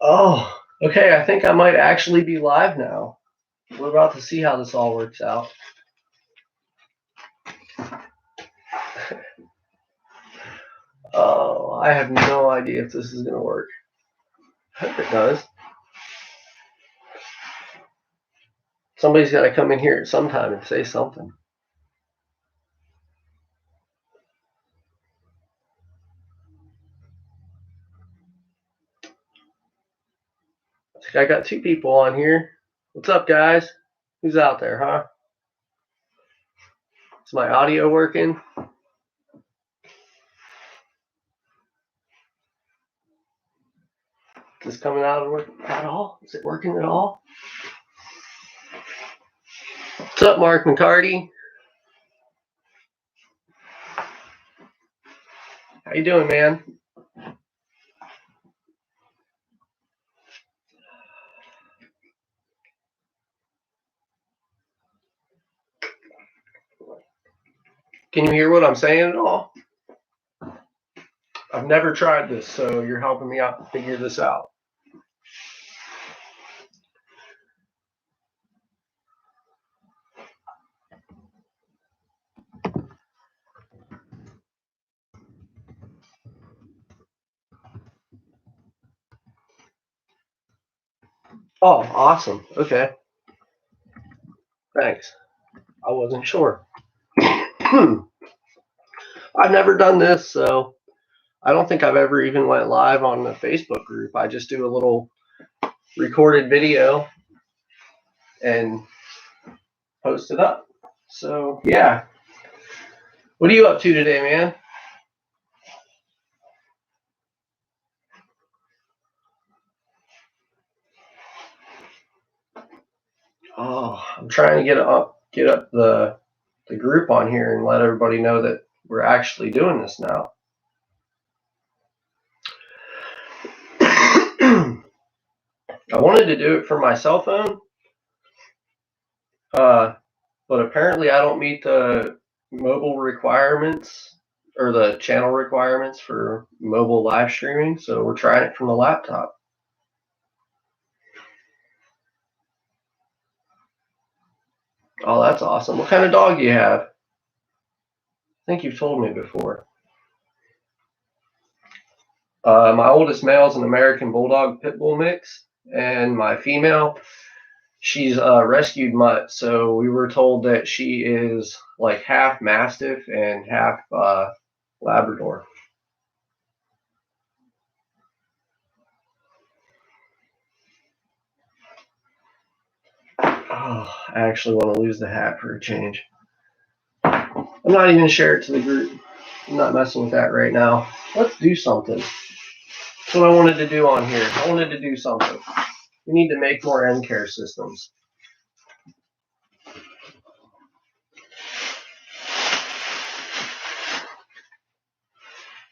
Oh, okay. I think I might actually be live now. We're about to see how this all works out. Oh, I have no idea if this is going to work. I hope it does. Somebody's got to come in here at some time and say something. I think I got two people on here. What's up, guys? Who's out there, huh? Is my audio working? Is this coming out at all? Is it working at all? What's up, Mark McCarty? How you doing, man? Can you hear what I'm saying at all? I've never tried this, so you're helping me out to figure this out. Oh, awesome. Okay. Thanks. I wasn't sure. I've never done this, so I don't think I've ever even went live on the Facebook group. I just do a little recorded video and post it up. So, yeah. What are you up to today, man? Oh, I'm trying to get up the group on here and let everybody know that we're actually doing this now. I wanted to do it for my cell phone, but apparently I don't meet the mobile requirements or the channel requirements for mobile live streaming, so we're trying it from the laptop. Oh, that's awesome. What kind of dog do you have? I think you've told me before. My oldest male is an American Bulldog Pit Bull mix, and my female, she's a rescued mutt. So we were told that she is like half Mastiff and half Labrador. Oh, I actually want to lose the hat for a change. I'm not even share it to the group. I'm not messing with that right now. Let's do something. That's what I wanted to do on here. I wanted to do something. We need to make more end care systems.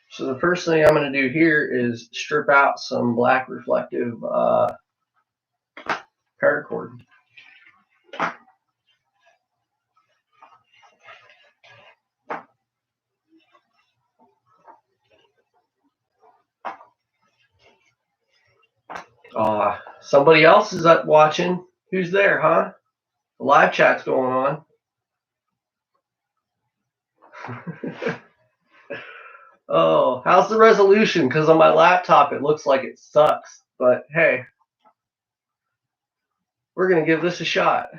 So the first thing I'm going to do here is strip out some black reflective paracord. Somebody else is up watching. Who's there, huh? The live chat's going on. Oh, how's the resolution? Because on my laptop it looks like it sucks. But hey, we're going to give this a shot.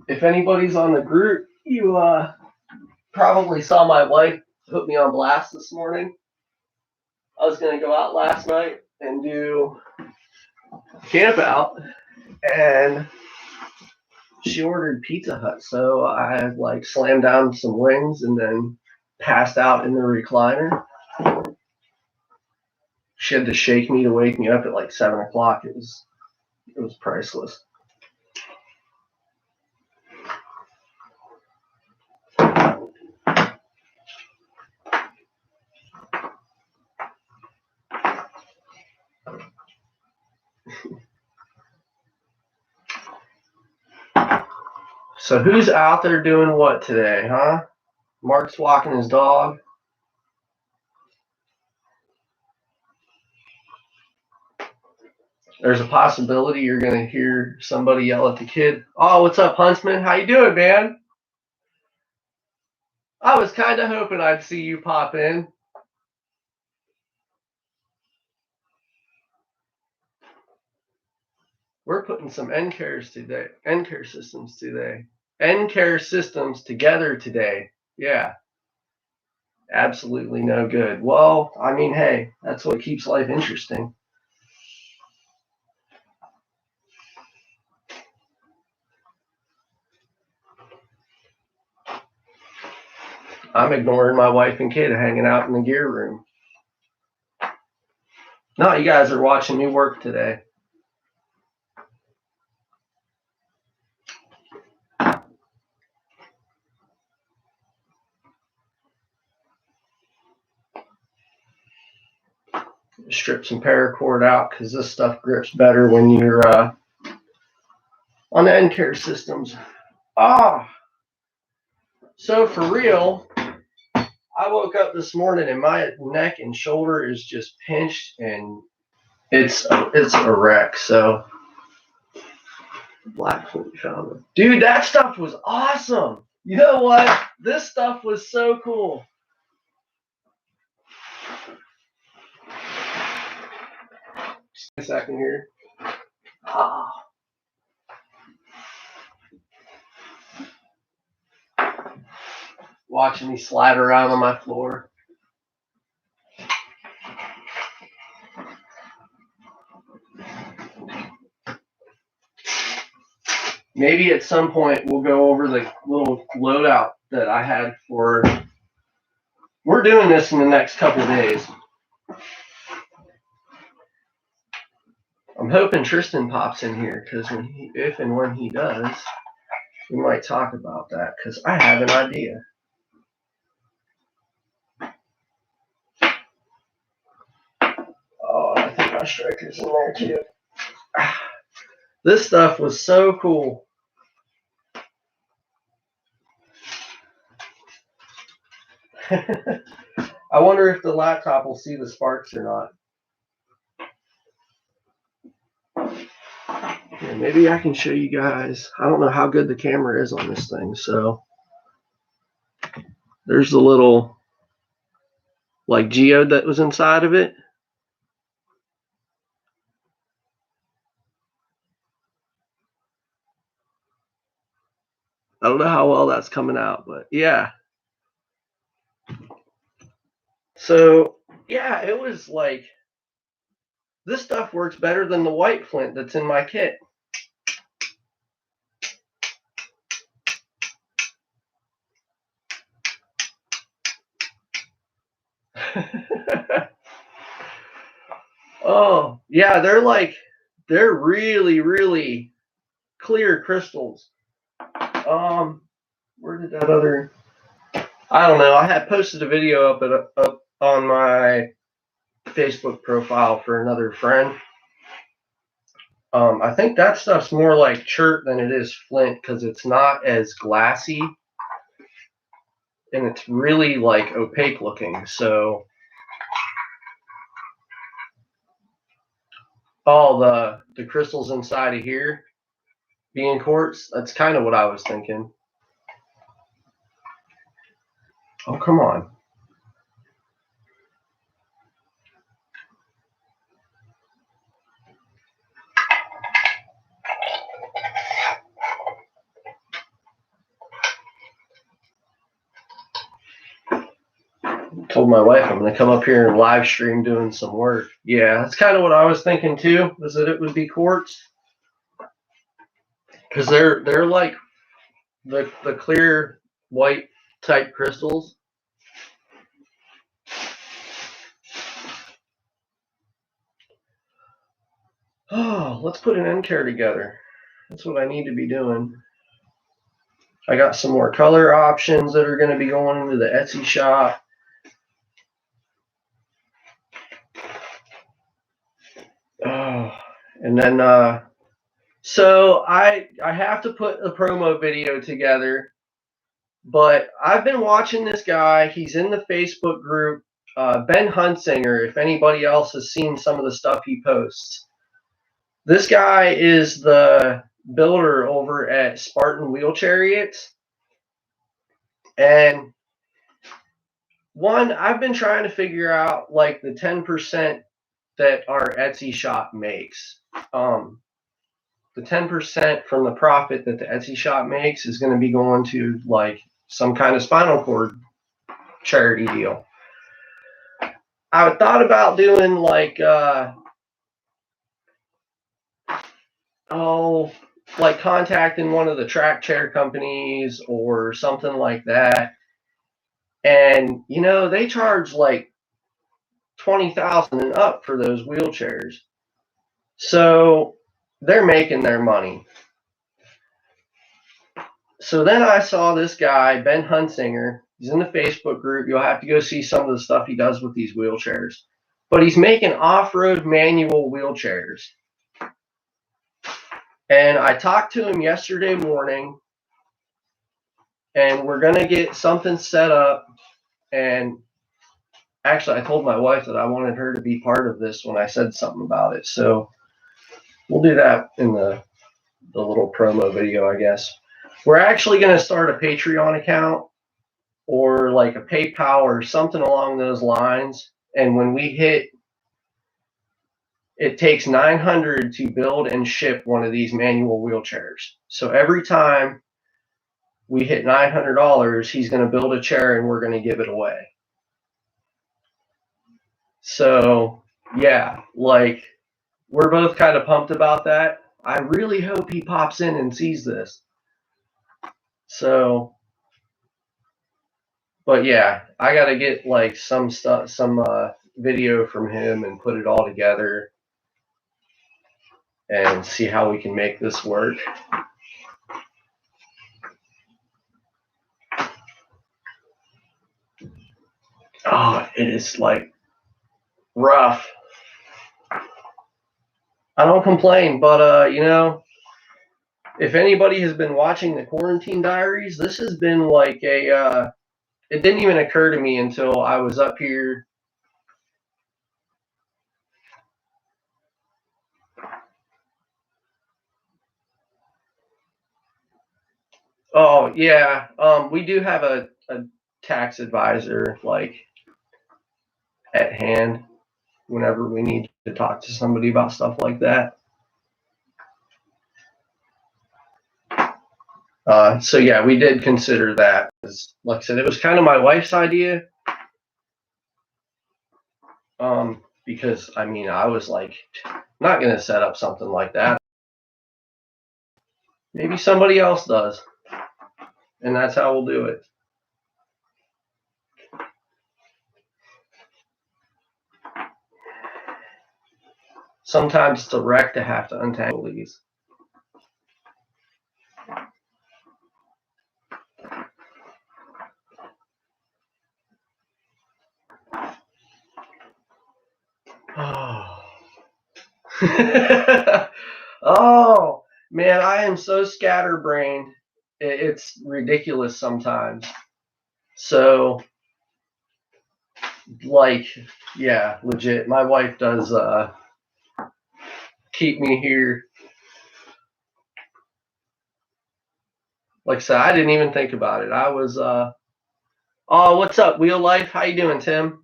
If anybody's on the group, you probably saw my wife put me on blast this morning. I was going to go out last night and do camp out, and she ordered Pizza Hut, so I like slammed down some wings and then passed out in the recliner. She had to shake me to wake me up at like 7 o'clock. It was priceless. So who's out there doing what today, huh? Mark's walking his dog. There's a possibility you're going to hear somebody yell at the kid, "Oh, what's up, Huntsman? How you doing, man? I was kind of hoping I'd see you pop in." We're putting some N-Care systems today. N-Care systems together today. Yeah. Absolutely no good. Well, I mean, hey, that's what keeps life interesting. I'm ignoring my wife and kid hanging out in the gear room. No, you guys are watching me work today. Strip some paracord out because this stuff grips better when you're on the N-Care systems. So for real, I woke up this morning and my neck and shoulder is just pinched and it's a wreck. So Blackfoot found it. Dude, that stuff was awesome. You know what? This stuff was so cool. Just a second here. Watching me slide around on my floor. Maybe at some point we'll go over the little loadout that I had for. We're doing this in the next couple of days. I'm hoping Tristan pops in here because if and when he does, we might talk about that because I have an idea. Oh, I think my striker's in there too. This stuff was so cool. I wonder if the laptop will see the sparks or not. Yeah, maybe I can show you guys. I don't know how good the camera is on this thing. So there's the little like geode that was inside of it. I don't know how well that's coming out, but yeah. So yeah, it was like this stuff works better than the white flint that's in my kit. Oh, yeah, they're really, really clear crystals. Where did that other? I don't know. I had posted a video up on my Facebook profile for another friend. I think that stuff's more like chert than it is flint because it's not as glassy and it's really like opaque looking. So all the crystals inside of here being quartz, that's kind of what I was thinking. Oh, come on. Told my wife I'm going to come up here and live stream doing some work. Yeah, that's kind of what I was thinking too, was that it would be quartz. Because they're like the clear white type crystals. Oh, let's put an N-Care together. That's what I need to be doing. I got some more color options that are going to be going into the Etsy shop. Oh, and then So I have to put a promo video together, but I've been watching this guy. He's in the Facebook group, Ben Hunsinger. If anybody else has seen some of the stuff he posts, this guy is the builder over at Spartan Wheel Chariots. And one, I've been trying to figure out like the 10% that our Etsy shop makes. The 10% from the profit that the Etsy shop makes is going to be going to like some kind of spinal cord charity deal. I thought about doing like like contacting one of the track chair companies or something like that. And you know, they charge like 20,000 and up for those wheelchairs. So they're making their money. So then I saw this guy, Ben Hunsinger. He's in the Facebook group. You'll have to go see some of the stuff he does with these wheelchairs. But he's making off-road manual wheelchairs. And I talked to him yesterday morning, and we're going to get something set up. And actually, I told my wife that I wanted her to be part of this when I said something about it. So we'll do that in the little promo video, I guess. We're actually going to start a Patreon account or like a PayPal or something along those lines. And when we hit, it takes 900 to build and ship one of these manual wheelchairs. So every time we hit $900, he's going to build a chair and we're going to give it away. So yeah, like we're both kind of pumped about that. I really hope he pops in and sees this. So, but yeah, I got to get like some stuff, some video from him and put it all together and see how we can make this work. Oh, it is like rough. I don't complain, but you know, if anybody has been watching the Quarantine Diaries, this has been like a it didn't even occur to me until I was up here. Oh yeah, we do have a tax advisor like at hand whenever we need to talk to somebody about stuff like that. So yeah, we did consider that. Like I said, it was kind of my wife's idea. Because I mean, I was like, not going to set up something like that. Maybe somebody else does, and that's how we'll do it. Sometimes it's a wreck to have to untangle these. Oh. Oh, man, I am so scatterbrained. It's ridiculous sometimes. So, like, yeah, legit. My wife does keep me here. Like I said, I didn't even think about it. I was, oh, what's up, Wheel Life? How you doing, Tim?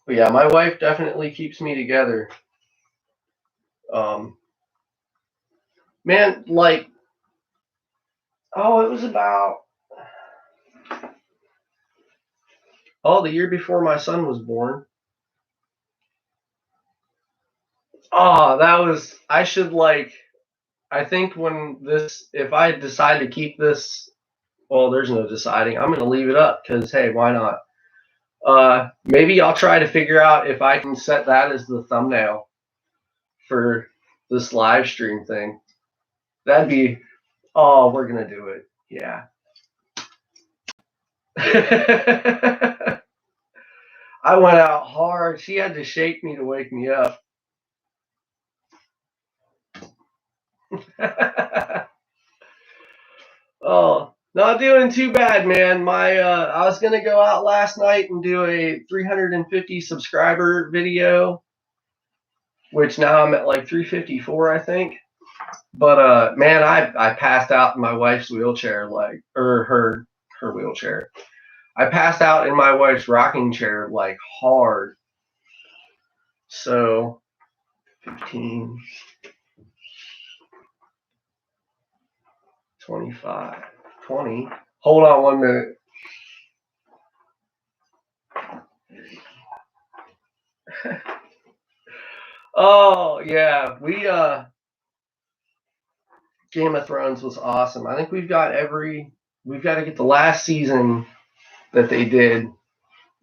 But yeah, my wife definitely keeps me together. Man, like, oh, it was about, oh, the year before my son was born. Oh, that was, I should like, I think when this, if I decide to keep this, well, there's no deciding. I'm going to leave it up because, hey, why not? Maybe I'll try to figure out if I can set that as the thumbnail for this live stream thing. That'd be, oh, we're going to do it. Yeah. I went out hard. She had to shake me to wake me up. Oh, not doing too bad, man. I was gonna go out last night and do a 350 subscriber video, which now I'm at like 354, I think. But man, I passed out in my wife's wheelchair, or her wheelchair. I passed out in my wife's rocking chair like hard. So 15, 25, 20. Hold on 1 minute. Oh yeah, Game of Thrones was awesome. I think we've got to get the last season that they did,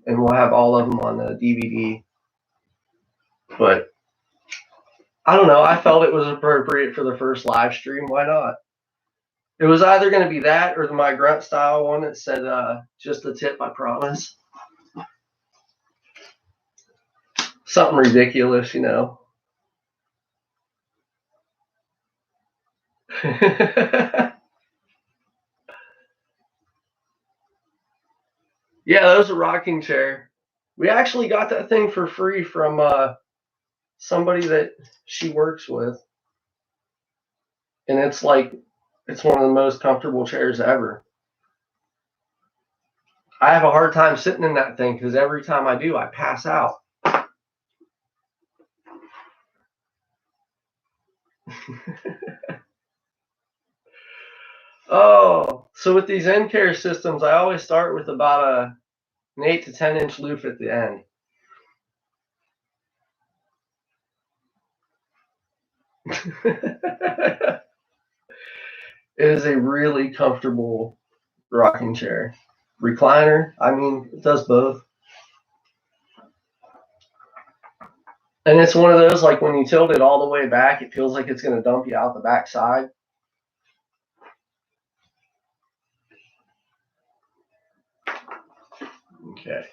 and we'll have all of them on the DVD. But I don't know. I felt it was appropriate for the first live stream. Why not? It was either going to be that or the My Grunt style one that said, just a tip, I promise. Something ridiculous, you know. Yeah, that was a rocking chair. We actually got that thing for free from somebody that she works with. And it's one of the most comfortable chairs ever. I have a hard time sitting in that thing because every time I do, I pass out. Oh, so with these end care systems, I always start with about an 8 to 10 inch loop at the end. It is a really comfortable rocking chair. Recliner, I mean, it does both. And it's one of those, like when you tilt it all the way back, it feels like it's going to dump you out the back side. Okay.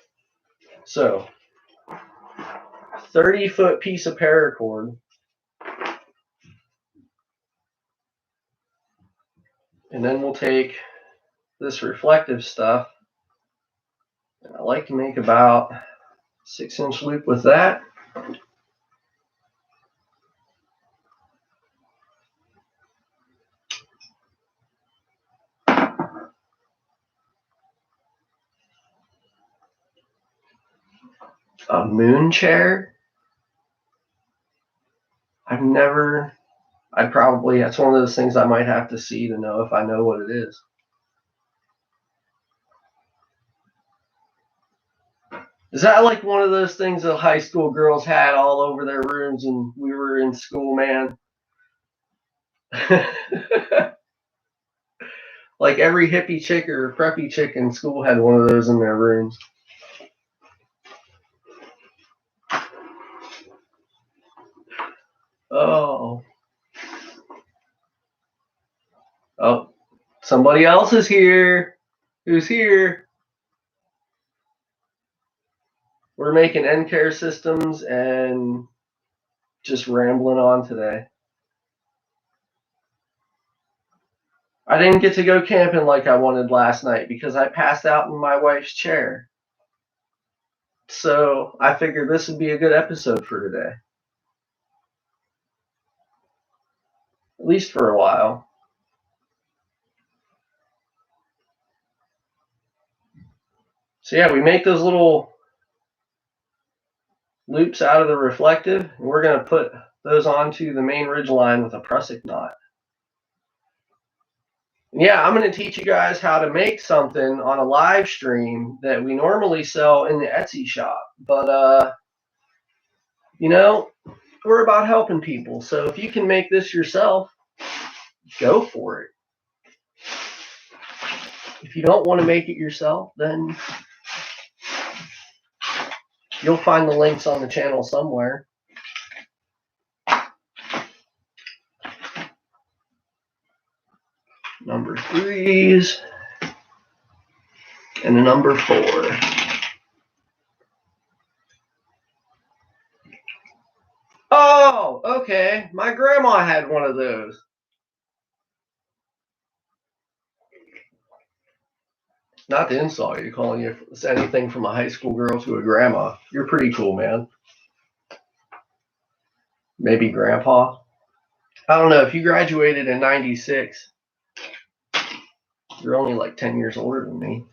So, 30-foot piece of paracord. And then we'll take this reflective stuff. And I like to make about 6-inch loop with that. A moon chair. That's one of those things I might have to see to know if I know what it is. Is that like one of those things that high school girls had all over their rooms when we were in school, man? Like every hippie chick or preppy chick in school had one of those in their rooms. Oh. Oh, somebody else is here. Who's here? We're making end care systems and just rambling on today. I didn't get to go camping like I wanted last night because I passed out in my wife's chair. So I figured this would be a good episode for today. At least for a while. So yeah, we make those little loops out of the reflective, and we're going to put those onto the main ridge line with a prusik knot. Yeah, I'm going to teach you guys how to make something on a live stream that we normally sell in the Etsy shop. But, you know, we're about helping people. So if you can make this yourself, go for it. If you don't want to make it yourself, then you'll find the links on the channel somewhere. Number 3s and a number 4. Oh, okay. My grandma had one of those. Not to insult you, calling you anything from a high school girl to a grandma. You're pretty cool, man. Maybe grandpa. I don't know. If you graduated in 96, you're only like 10 years older than me.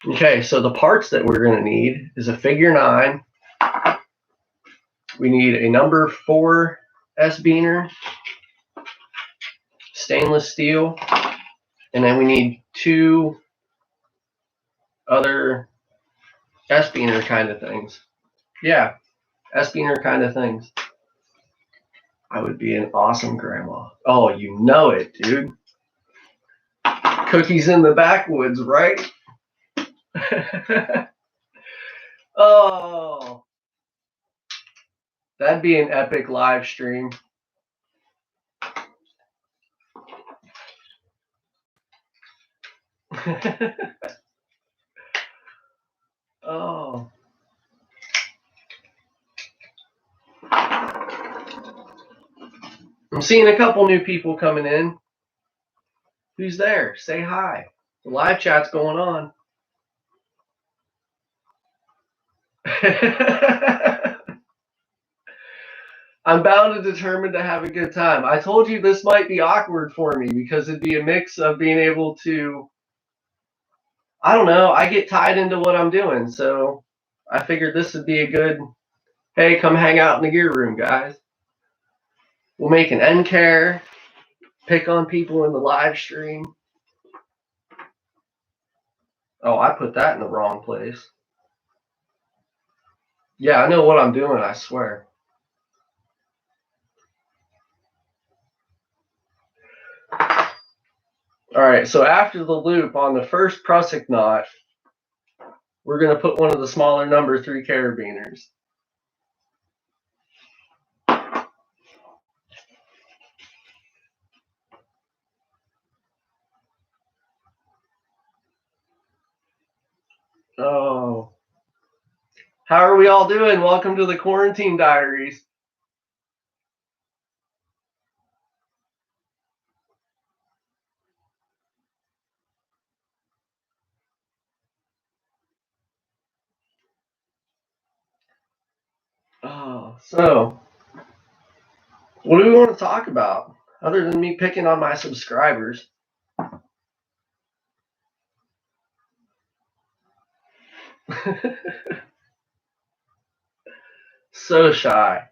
Okay, so the parts that we're going to need is a figure 9. We need a number 4 S-beaner, stainless steel, and then we need 2 other S-beaner kind of things. Yeah, S-beaner kind of things. I would be an awesome grandma. Oh, you know it, dude. Cookies in the backwoods, right? Oh, that'd be an epic live stream. Oh. I'm seeing a couple new people coming in. Who's there? Say hi. The live chat's going on. I'm bound and determined to have a good time. I told you this might be awkward for me because it'd be a mix of being able to, I don't know, I get tied into what I'm doing. So I figured this would be a good, hey, come hang out in the gear room, guys. We'll make an end care, pick on people in the live stream. Oh, I put that in the wrong place. Yeah, I know what I'm doing, I swear. All right, so after the loop on the first prusik knot, we're going to put one of the smaller number 3 carabiners. Oh. How are we all doing? Welcome to the Quarantine Diaries. Oh, so what do we want to talk about other than me picking on my subscribers? So shy.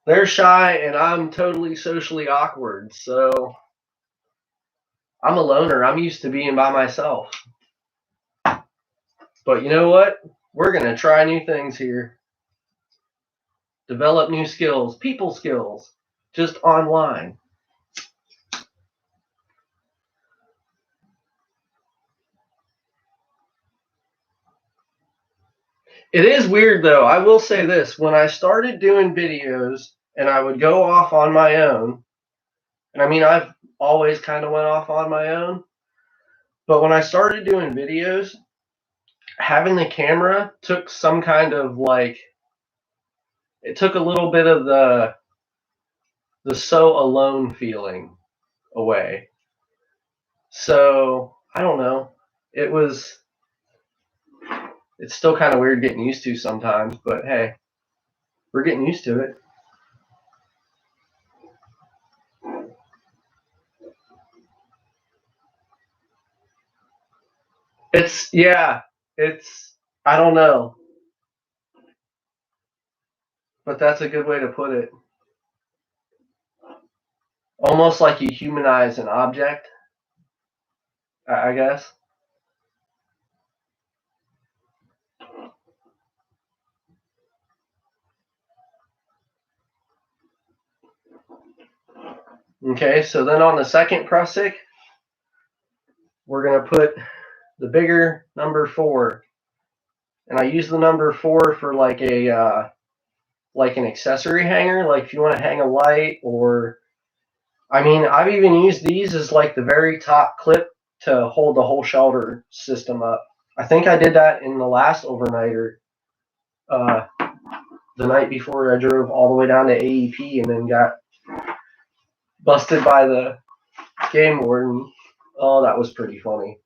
They're shy and I'm totally socially awkward. So I'm a loner. I'm used to being by myself. But you know what? We're going to try new things here. Develop new skills, people skills, just online. It is weird though. I will say this. When I started doing videos and I would go off on my own, and I mean, I've always kind of went off on my own, but when I started doing videos, having the camera took some kind of like, it took a little bit of the so alone feeling away. So I don't know. It's still kind of weird getting used to sometimes, but hey, we're getting used to it. I don't know. But that's a good way to put it. Almost like you humanize an object, I guess. Okay, so then on the second prusik, we're going to put the bigger number 4. And I use the number 4 for like like an accessory hanger, like if you want to hang a light, or I mean, I've even used these as like the very top clip to hold the whole shelter system up. I think I did that in the last overnighter, uh, the night before I drove all the way down to AEP and then got busted by the game warden. Oh, that was pretty funny.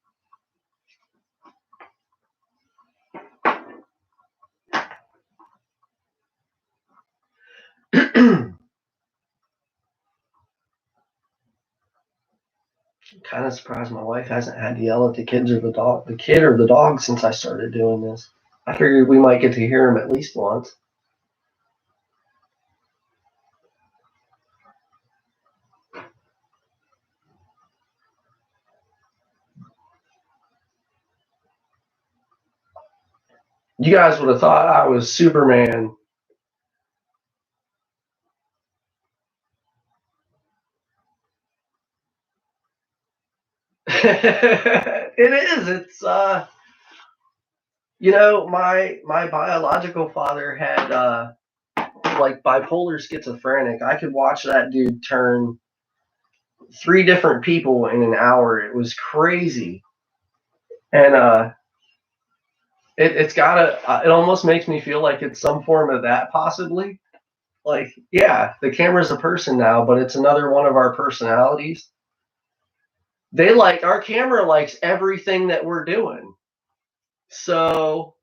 Kind of surprised my wife hasn't had to yell at the kids or the kid or the dog since I started doing this. I figured we might get to hear him at least once. You guys would have thought I was Superman. It is. It's my biological father had like bipolar schizophrenic. I could watch that dude turn 3 different people in an hour. It was crazy. And it's gotta it almost makes me feel like it's some form of that possibly. Like, yeah, the camera's a person now, but it's another one of our personalities. Our camera likes everything that we're doing. So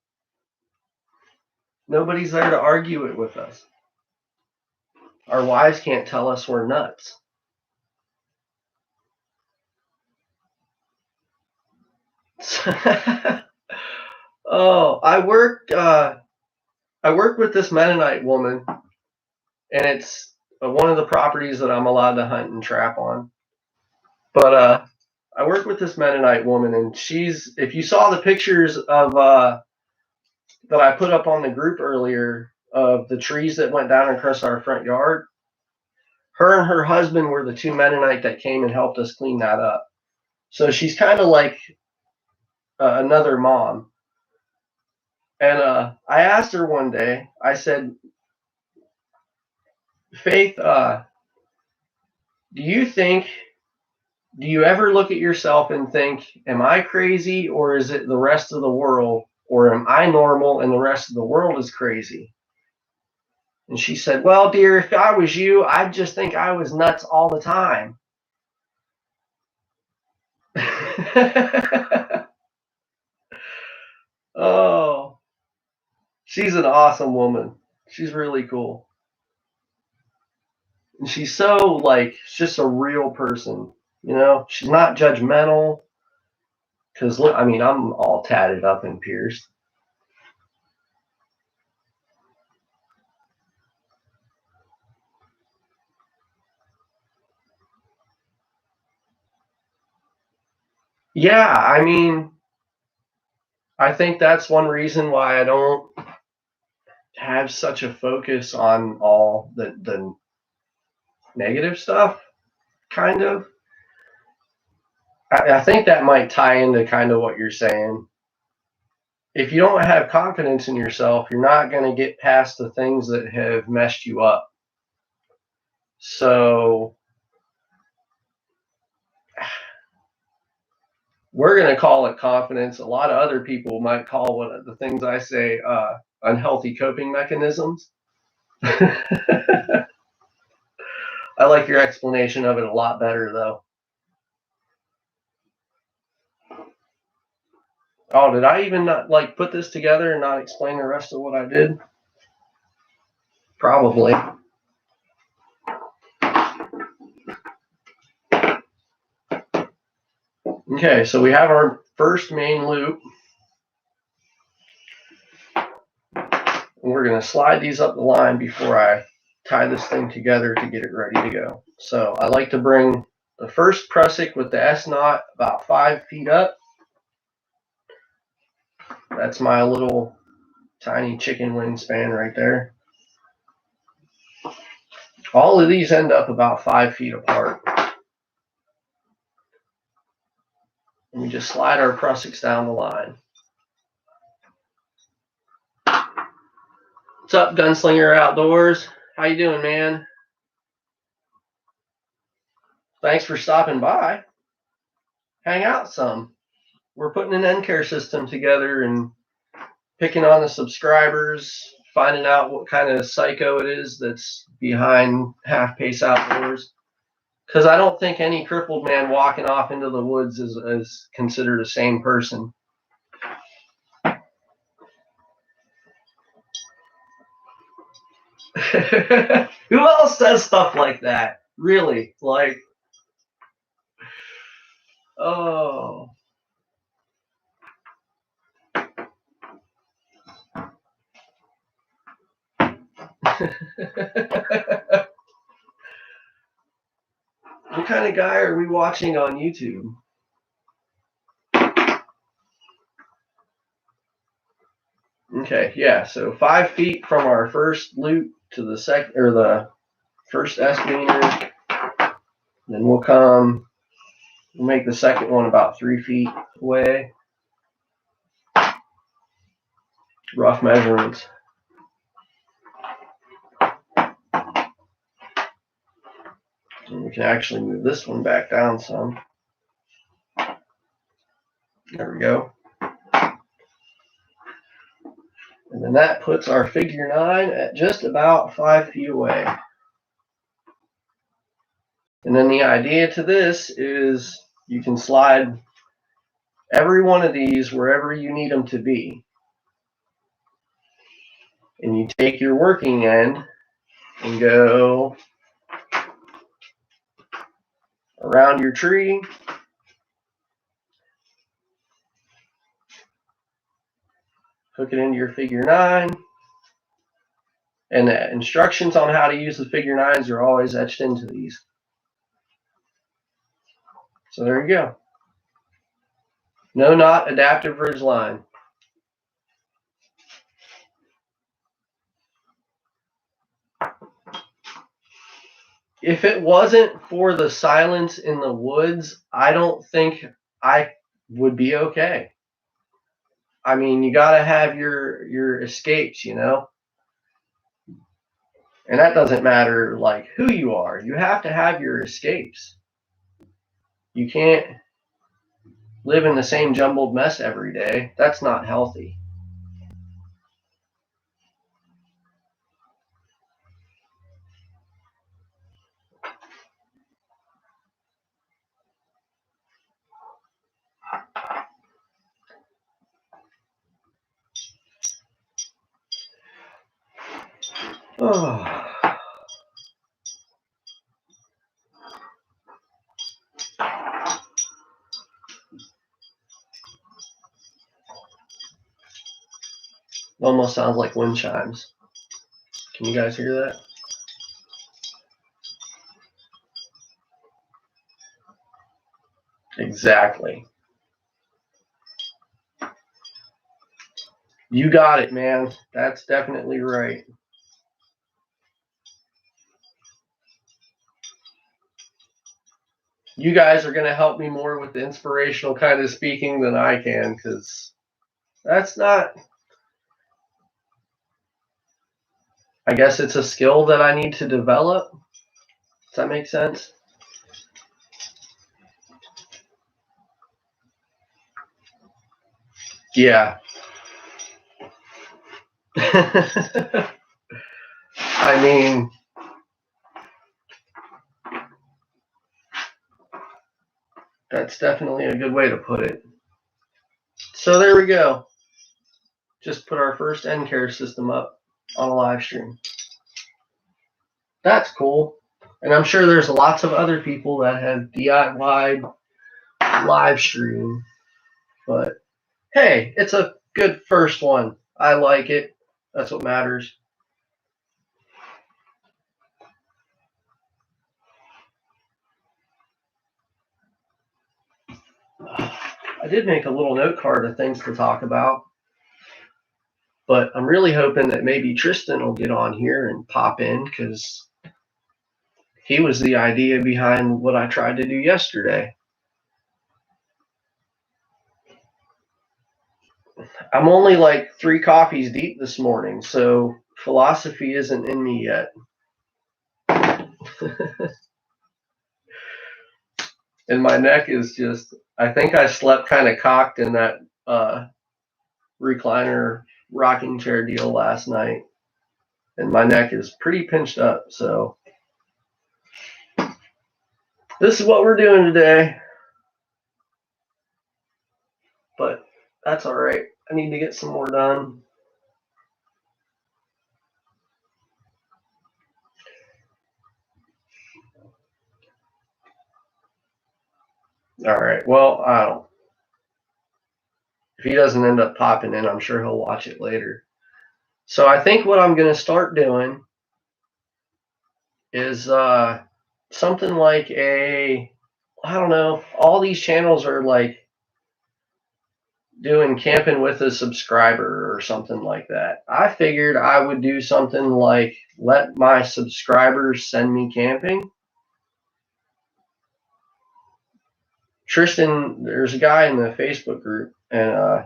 nobody's there to argue it with us. Our wives can't tell us we're nuts. Oh, I work with this Mennonite woman, and it's one of the properties that I'm allowed to hunt and trap on. But I work with this Mennonite woman, and if you saw the pictures of that I put up on the group earlier of the trees that went down across our front yard, her and her husband were the 2 Mennonite that came and helped us clean that up. So she's kind of like another mom. And I asked her one day, I said, Faith, do you ever look at yourself and think, am I crazy or is it the rest of the world? Or am I normal and the rest of the world is crazy? And she said, well, dear, if I was you, I'd just think I was nuts all the time. Oh, she's an awesome woman. She's really cool. And she's so like, just a real person. She's not judgmental. Because, I mean, I'm all tatted up and pierced. Yeah, I mean, I think that's one reason why I don't have such a focus on all the negative stuff, kind of. I think that might tie into kind of what you're saying. If you don't have confidence in yourself, you're not going to get past the things that have messed you up. So we're going to call it confidence. A lot of other people might call the things I say unhealthy coping mechanisms. I like your explanation of it a lot better, though. Oh, did I even not put this together and not explain the rest of what I did? Probably. Okay, so we have our first main loop. And we're going to slide these up the line before I tie this thing together to get it ready to go. So I like to bring the first prusik with the S knot about 5 feet up. That's my little tiny chicken wingspan right there. All of these end up about 5 feet apart. And we just slide our prusiks down the line. What's up, Gunslinger Outdoors? How you doing, man? thanks for stopping by. Hang out some. We're putting an end care system together and picking on the subscribers, finding out what kind of psycho it is that's behind Half Pace Outdoors. Because I don't think any crippled man walking off into the woods is considered a sane person. Who else says stuff like that? Really? Like, oh. What kind of guy are we watching on YouTube? Okay, yeah, so 5 feet from our first loop to the second, or the first S-beaner. Then we'll make the second one about 3 feet away. Rough measurements. And we can actually move this one back down some. There we go. And then that puts our figure 9 at just about 5 feet away. And then the idea to this is you can slide every one of these wherever you need them to be. And you take your working end and go around your tree. Hook it into your figure 9. And the instructions on how to use the figure 9s are always etched into these. So there you go. No knot adaptive ridge line. If it wasn't for the silence in the woods, I don't think I would be okay. I mean, you got to have your escapes, you know? And that doesn't matter like who you are. You have to have your escapes. You can't live in the same jumbled mess every day. That's not healthy. Oh. Almost sounds like wind chimes. Can you guys hear that? Exactly. You got it, man. That's definitely right. You guys are going to help me more with the inspirational kind of speaking than I can, because that's not... I guess it's a skill that I need to develop. Does that make sense? Yeah. I mean, that's definitely a good way to put it. So there we go. Just put our first end care system up on a live stream. That's cool. And I'm sure there's lots of other people that have DIY'd live stream. But hey, it's a good first one. I like it. That's what matters. I did make a little note card of things to talk about. But I'm really hoping that maybe Tristan will get on here and pop in, because he was the idea behind what I tried to do yesterday. I'm only like 3 coffees deep this morning, so philosophy isn't in me yet. And my neck is just, I think I slept kind of cocked in that recliner rocking chair deal last night. And my neck is pretty pinched up. So this is what we're doing today. But that's all right. I need to get some more done. All right. Well, I don't. If he doesn't end up popping in, I'm sure he'll watch it later. So I think what I'm going to start doing is something like I don't know, all these channels are like doing camping with a subscriber or something like that. I figured I would do something like let my subscribers send me camping. Tristan, there's a guy in the Facebook group, and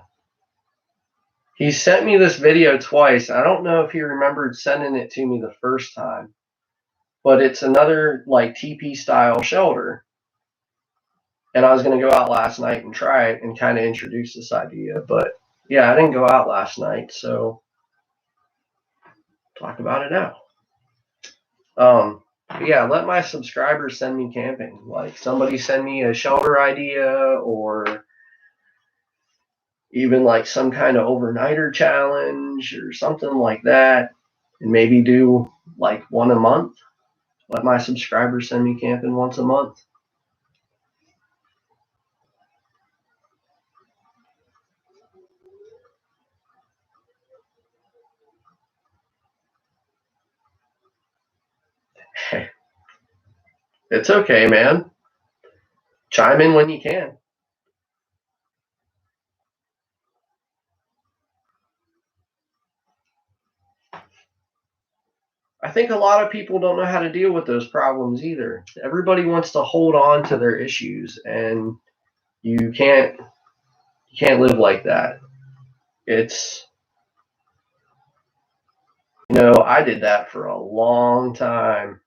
he sent me this video twice. I don't know if he remembered sending it to me the first time, but it's another like TP style shelter. And I was going to go out last night and try it and kind of introduce this idea. But yeah, I didn't go out last night, so talk about it now. Yeah, let my subscribers send me camping. Like somebody send me a shelter idea or even like some kind of overnighter challenge or something like that. And maybe do like one a month. Let my subscribers send me camping once a month. It's okay, man. Chime in when you can. I think a lot of people don't know how to deal with those problems either. Everybody wants to hold on to their issues, and you can't live like that. It's, I did that for a long time,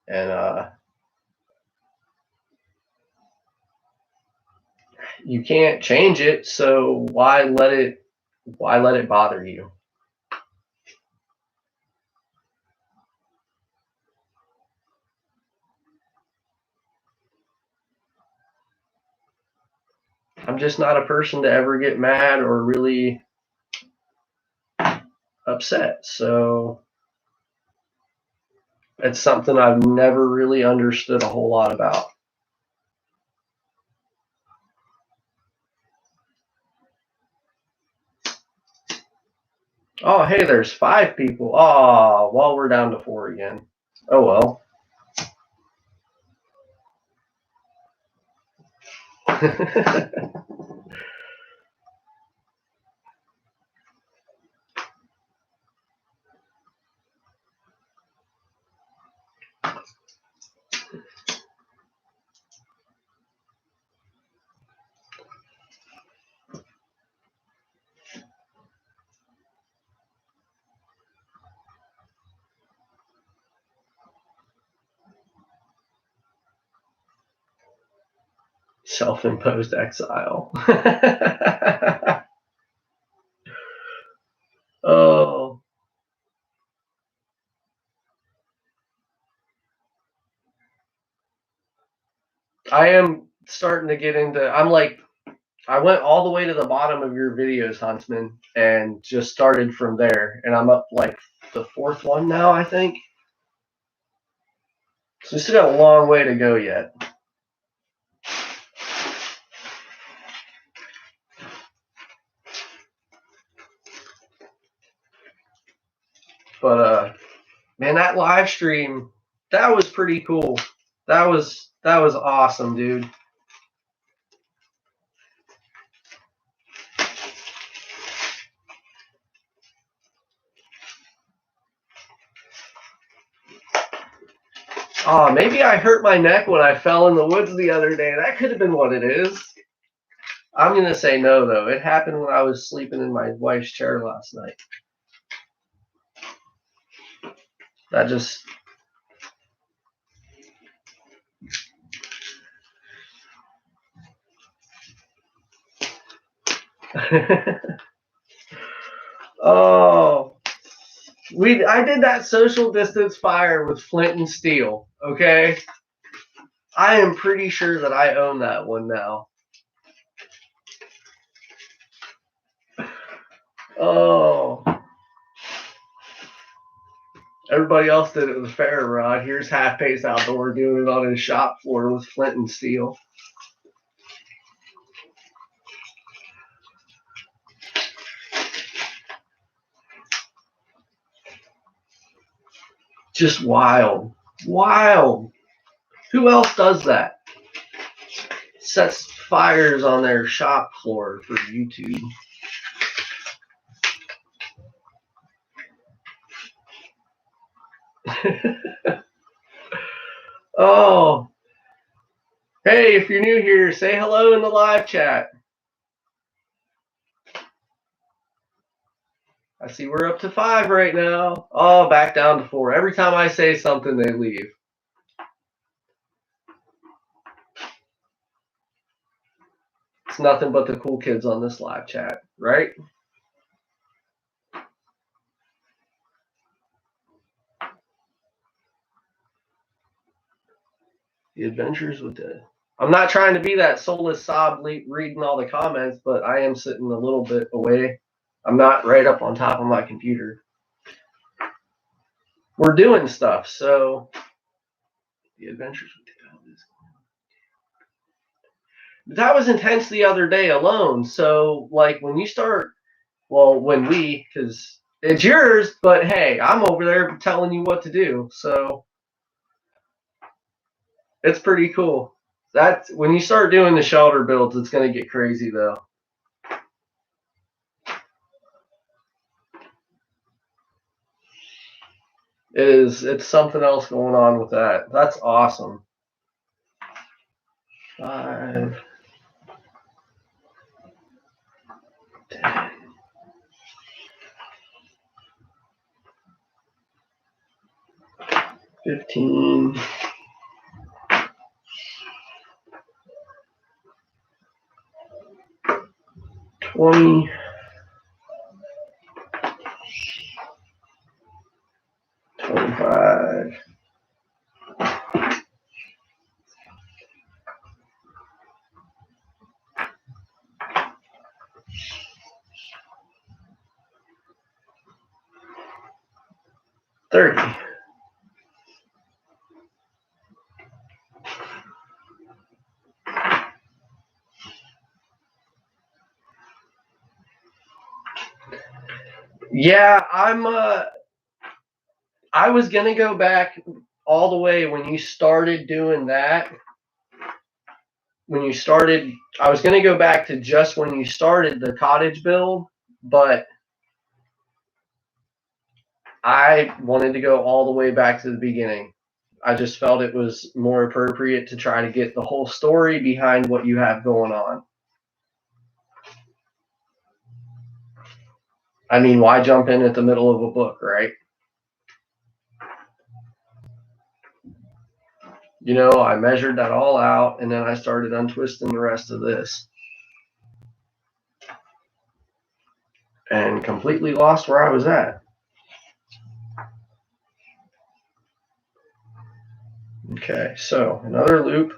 and you can't change it, so why let it bother you? I'm just not a person to ever get mad or really upset, so it's something I've never really understood a whole lot about. Oh, hey, there's 5 people. Oh, well, we're down to 4 again. Oh, well. Self-imposed exile. Oh. I am starting to get into, I went all the way to the bottom of your videos, Huntsman, and just started from there. And I'm up like the 4th one now, I think. So we still got a long way to go yet. But man, that live stream, that was pretty cool. That was awesome, dude. Oh, maybe I hurt my neck when I fell in the woods the other day. That could have been what it is. I'm going to say no, though. It happened when I was sleeping in my wife's chair last night. That just... Oh, I did that social distance fire with flint and steel. Okay, I am pretty sure that I own that one now. Oh, everybody else did it with a ferro rod. Here's Half Pace Outdoor doing it on his shop floor with flint and steel. Just wild. Wild. Who else does that? Sets fires on their shop floor for YouTube. Oh. Hey, if you're new here, say hello in the live chat. I see we're up to 5 right now. Oh, back down to 4. Every time I say something, they leave. It's nothing but the cool kids on this live chat, right? The adventures with the... I'm not trying to be that soulless sob reading all the comments, but I am sitting a little bit away. I'm not right up on top of my computer. We're doing stuff, so... The adventures with the... That was intense the other day alone. So, like, when you start... Well, when we... Because it's yours, but hey, I'm over there telling you what to do, so... It's pretty cool. That's when you start doing the shelter builds, it's going to get crazy though. It's something else going on with that. That's awesome. 5, 10, 15, 20, 25, 30. Yeah, I was gonna go back all the way when you started doing that. When you started, I was gonna go back to just when you started the cottage build, but I wanted to go all the way back to the beginning. I just felt it was more appropriate to try to get the whole story behind what you have going on. I mean, why jump in at the middle of a book, right? You know, I measured that all out, and then I started untwisting the rest of this. And completely lost where I was at. Okay, so another loop.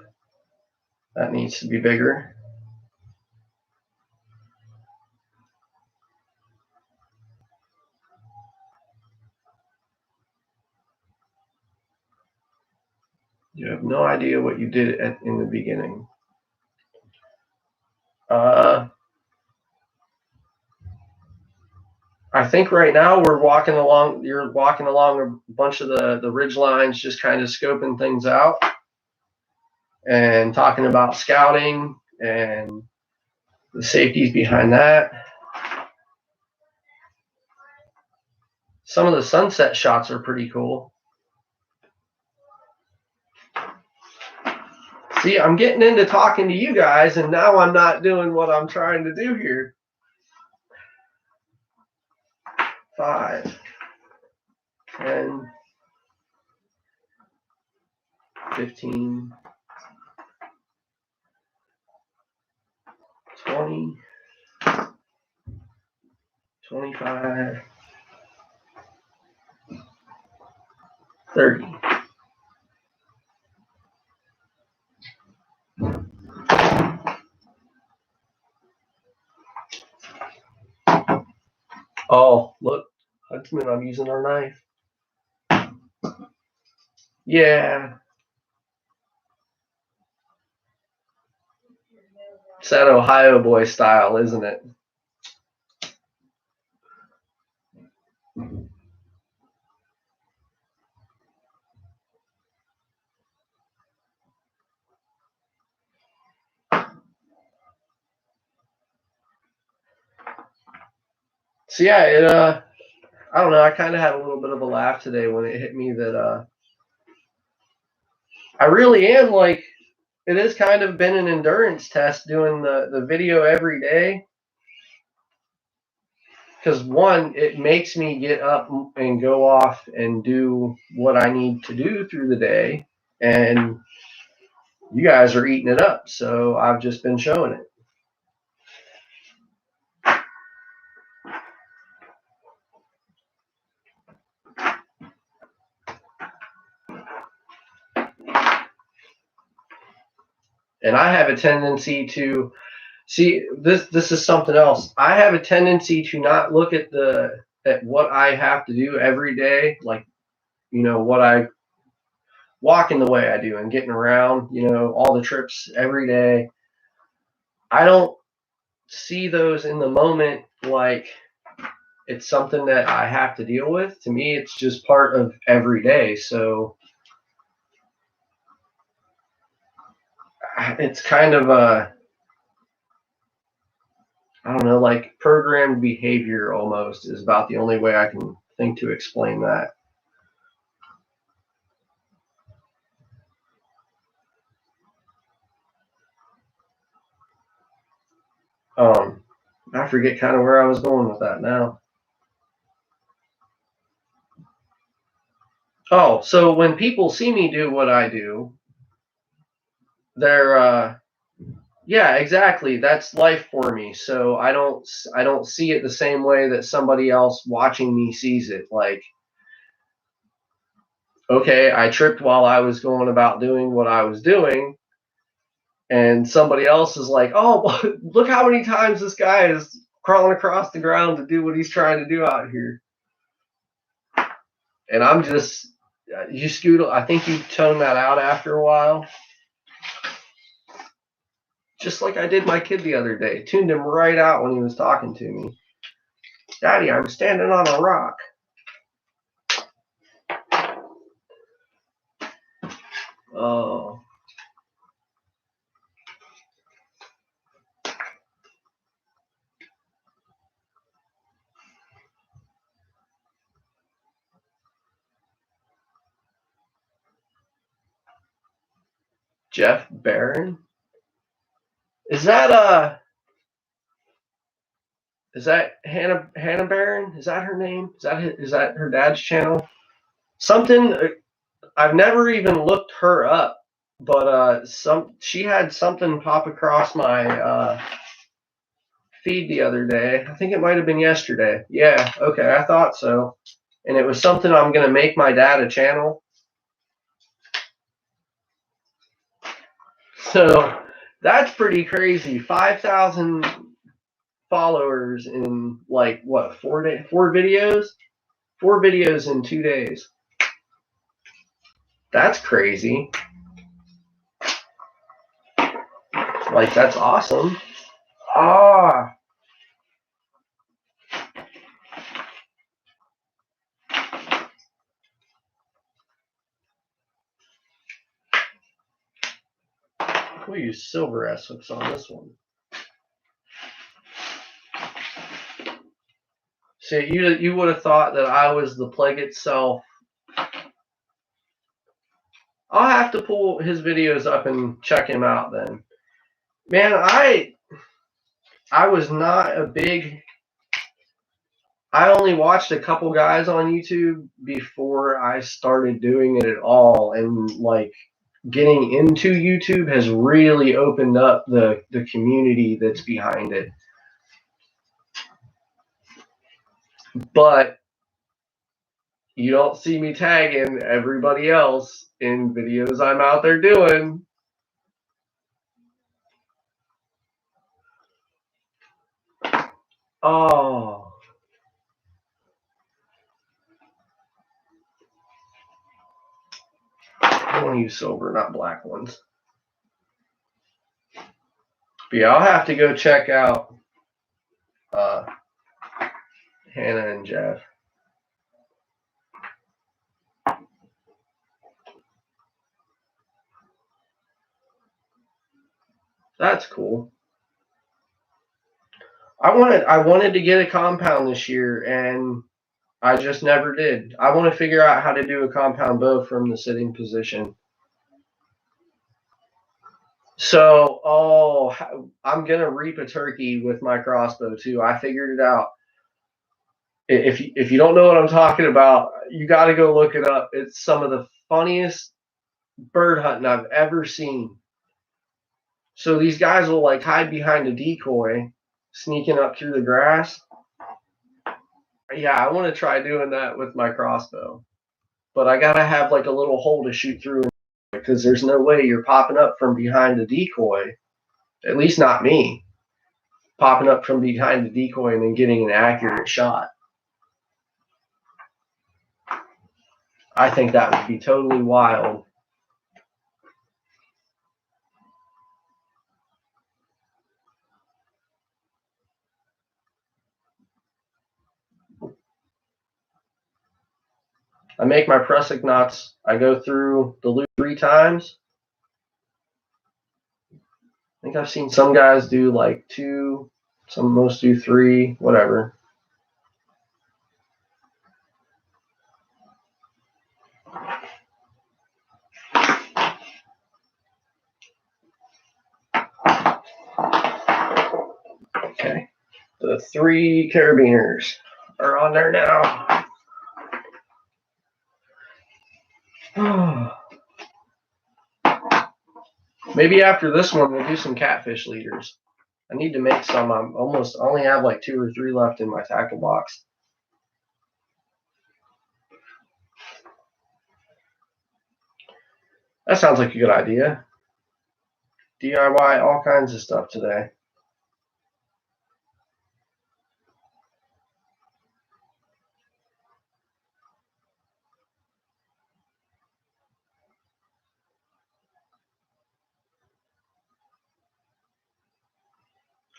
That needs to be bigger. You have no idea what you did in the beginning. I think right now we're walking along. You're walking along a bunch of the ridge lines, just kind of scoping things out and talking about scouting and the safeties behind that. Some of the sunset shots are pretty cool. See, I'm getting into talking to you guys, and now I'm not doing what I'm trying to do here. 5, 10, 15, 20, 25, 30. Oh, look, Huntsman, I'm using our knife. Yeah. It's that Ohio boy style, isn't it? So yeah, I don't know, I kind of had a little bit of a laugh today when it hit me that I really am like, it has kind of been an endurance test doing the video every day. Because one, it makes me get up and go off and do what I need to do through the day. And you guys are eating it up. So I've just been showing it. And I have a tendency to see this is something else. I have a tendency to not look at what I have to do every day, like, what I walking the way I do and getting around, all the trips every day. I don't see those in the moment like it's something that I have to deal with. To me, it's just part of every day. So it's kind of I don't know, like programmed behavior almost is about the only way I can think to explain that. I forget kind of where I was going with that now. Oh, so when people see me do what I do, they're yeah, exactly. That's life for me. So I don't see it the same way that somebody else watching me sees it. Like, okay, I tripped while I was going about doing what I was doing, and somebody else is like, "Oh, look how many times this guy is crawling across the ground to do what he's trying to do out here." And I'm just, you Scootle, I think you tone that out after a while. Just like I did my kid the other day. Tuned him right out when he was talking to me. Daddy, I'm standing on a rock. Oh. Jeff Barron? Is that Hannah Barron? Is that her name? Is that her dad's channel? Something I've never even looked her up, but she had something pop across my feed the other day. I think it might have been yesterday. Yeah, okay, I thought so. And it was something I'm gonna make my dad a channel. So that's pretty crazy. 5,000 followers in like what, 4 videos? 4 videos in 2 days. That's crazy. Like, that's awesome. Ah. We'll use silver S hooks on this one. See, you would have thought that I was the plague itself. I'll have to pull his videos up and check him out then. Man, I was not a big. I only watched a couple guys on YouTube before I started doing it at all, and like getting into YouTube has really opened up the community that's behind it. But you don't see me tagging everybody else in videos I'm out there doing. Oh. I want to use silver, not black ones. But yeah, I'll have to go check out Hannah and Jeff. That's cool. I wanted to get a compound this year, and I just never did. I want to figure out how to do a compound bow from the sitting position. So, I'm gonna reap a turkey with my crossbow too. I figured it out. If you don't know what I'm talking about, you got to go look it up. It's some of the funniest bird hunting I've ever seen. So these guys will like hide behind a decoy, sneaking up through the grass. Yeah, I want to try doing that with my crossbow, but I gotta have like a little hole to shoot through because there's no way you're popping up from behind the decoy. At least not me. Popping up from behind the decoy and then getting an accurate shot. I think that would be totally wild. I make my prusik knots. I go through the loop 3 times. I think I've seen some guys do like 2, most do 3, whatever. Okay, the 3 carabiners are on there now. Maybe after this one, we'll do some catfish leaders. I need to make some. I only have like 2 or 3 left in my tackle box. That sounds like a good idea. DIY all kinds of stuff today.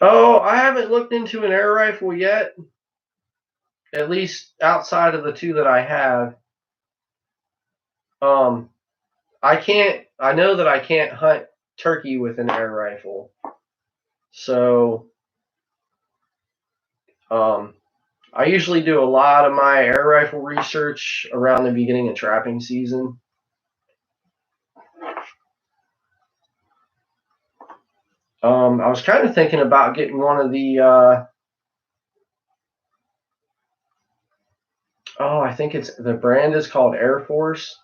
Oh, I haven't looked into an air rifle yet. At least outside of the 2 that I have. I know that I can't hunt turkey with an air rifle. So, I usually do a lot of my air rifle research around the beginning of trapping season. I was kind of thinking about getting one of the, I think the brand is called Air Force.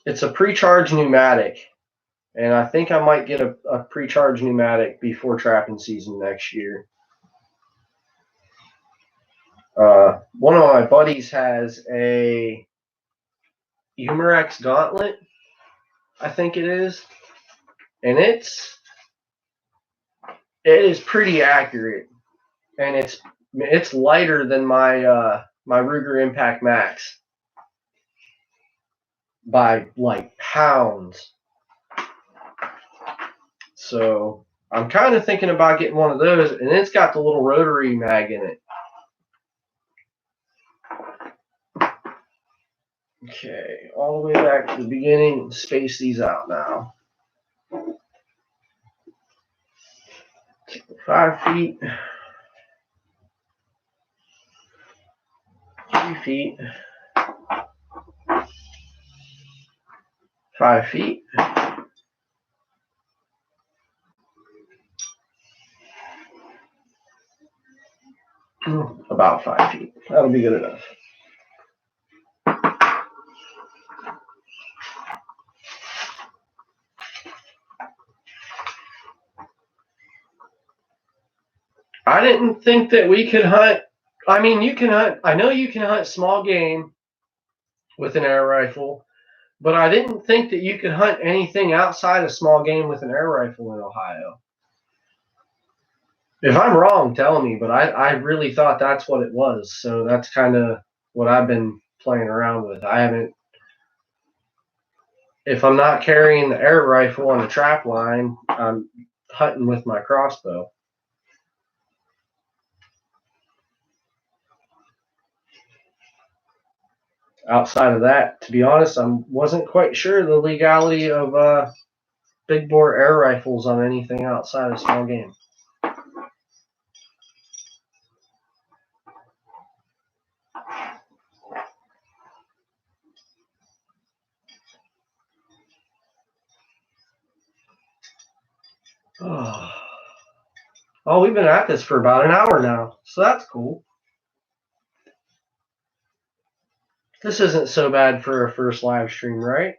It's a pre-charged pneumatic, and I think I might get a pre-charged pneumatic before trapping season next year. One of my buddies has a Umarex Gauntlet, I think it is, and it is pretty accurate, and it's lighter than my my Ruger Impact Max by like pounds. So I'm kind of thinking about getting one of those, and it's got the little rotary mag in it. Okay, all the way back to the beginning. Space these out now. 5 feet. 3 feet. 5 feet. About 5 feet. That'll be good enough. I didn't think that we could hunt. I mean, you can hunt. I know you can hunt small game with an air rifle, but I didn't think that you could hunt anything outside of small game with an air rifle in Ohio. If I'm wrong, tell me, but I really thought that's what it was. So that's kind of what I've been playing around with. I haven't. If I'm not carrying the air rifle on the trap line, I'm hunting with my crossbow. Outside of that, to be honest, I wasn't quite sure the legality of big bore air rifles on anything outside of small game. Oh, we've been at this for about an hour now, so that's cool. This isn't so bad for a first live stream, right?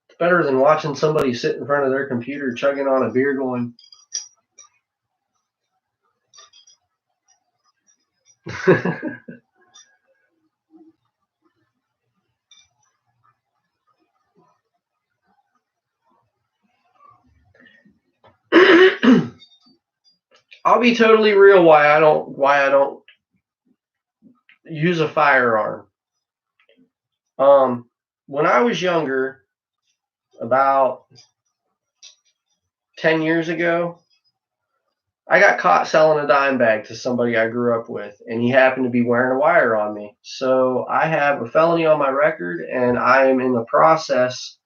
It's better than watching somebody sit in front of their computer chugging on a beer going. I'll be totally real why I don't use a firearm. When I was younger, about 10 years ago, I got caught selling a dime bag to somebody I grew up with, and he happened to be wearing a wire on me. So I have a felony on my record, and I am in the process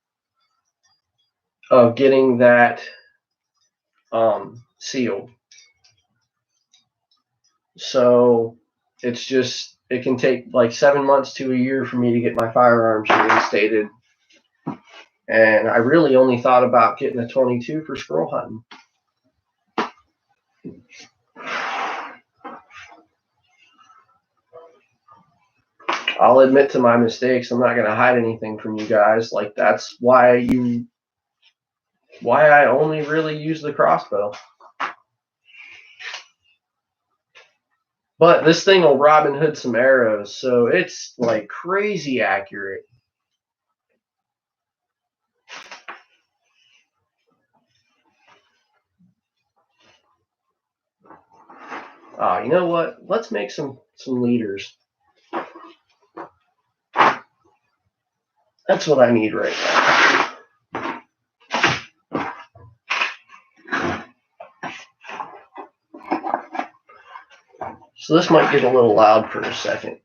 of getting that sealed. So it's just, it can take like 7 months to a year for me to get my firearms reinstated. And I really only thought about getting a 22 for squirrel hunting. I'll admit to my mistakes. I'm not going to hide anything from you guys. Like, that's why I only really use the crossbow. But this thing will Robin Hood some arrows, so it's like crazy accurate. You know what? Let's make some leaders. That's what I need right now. So this might get a little loud for a second.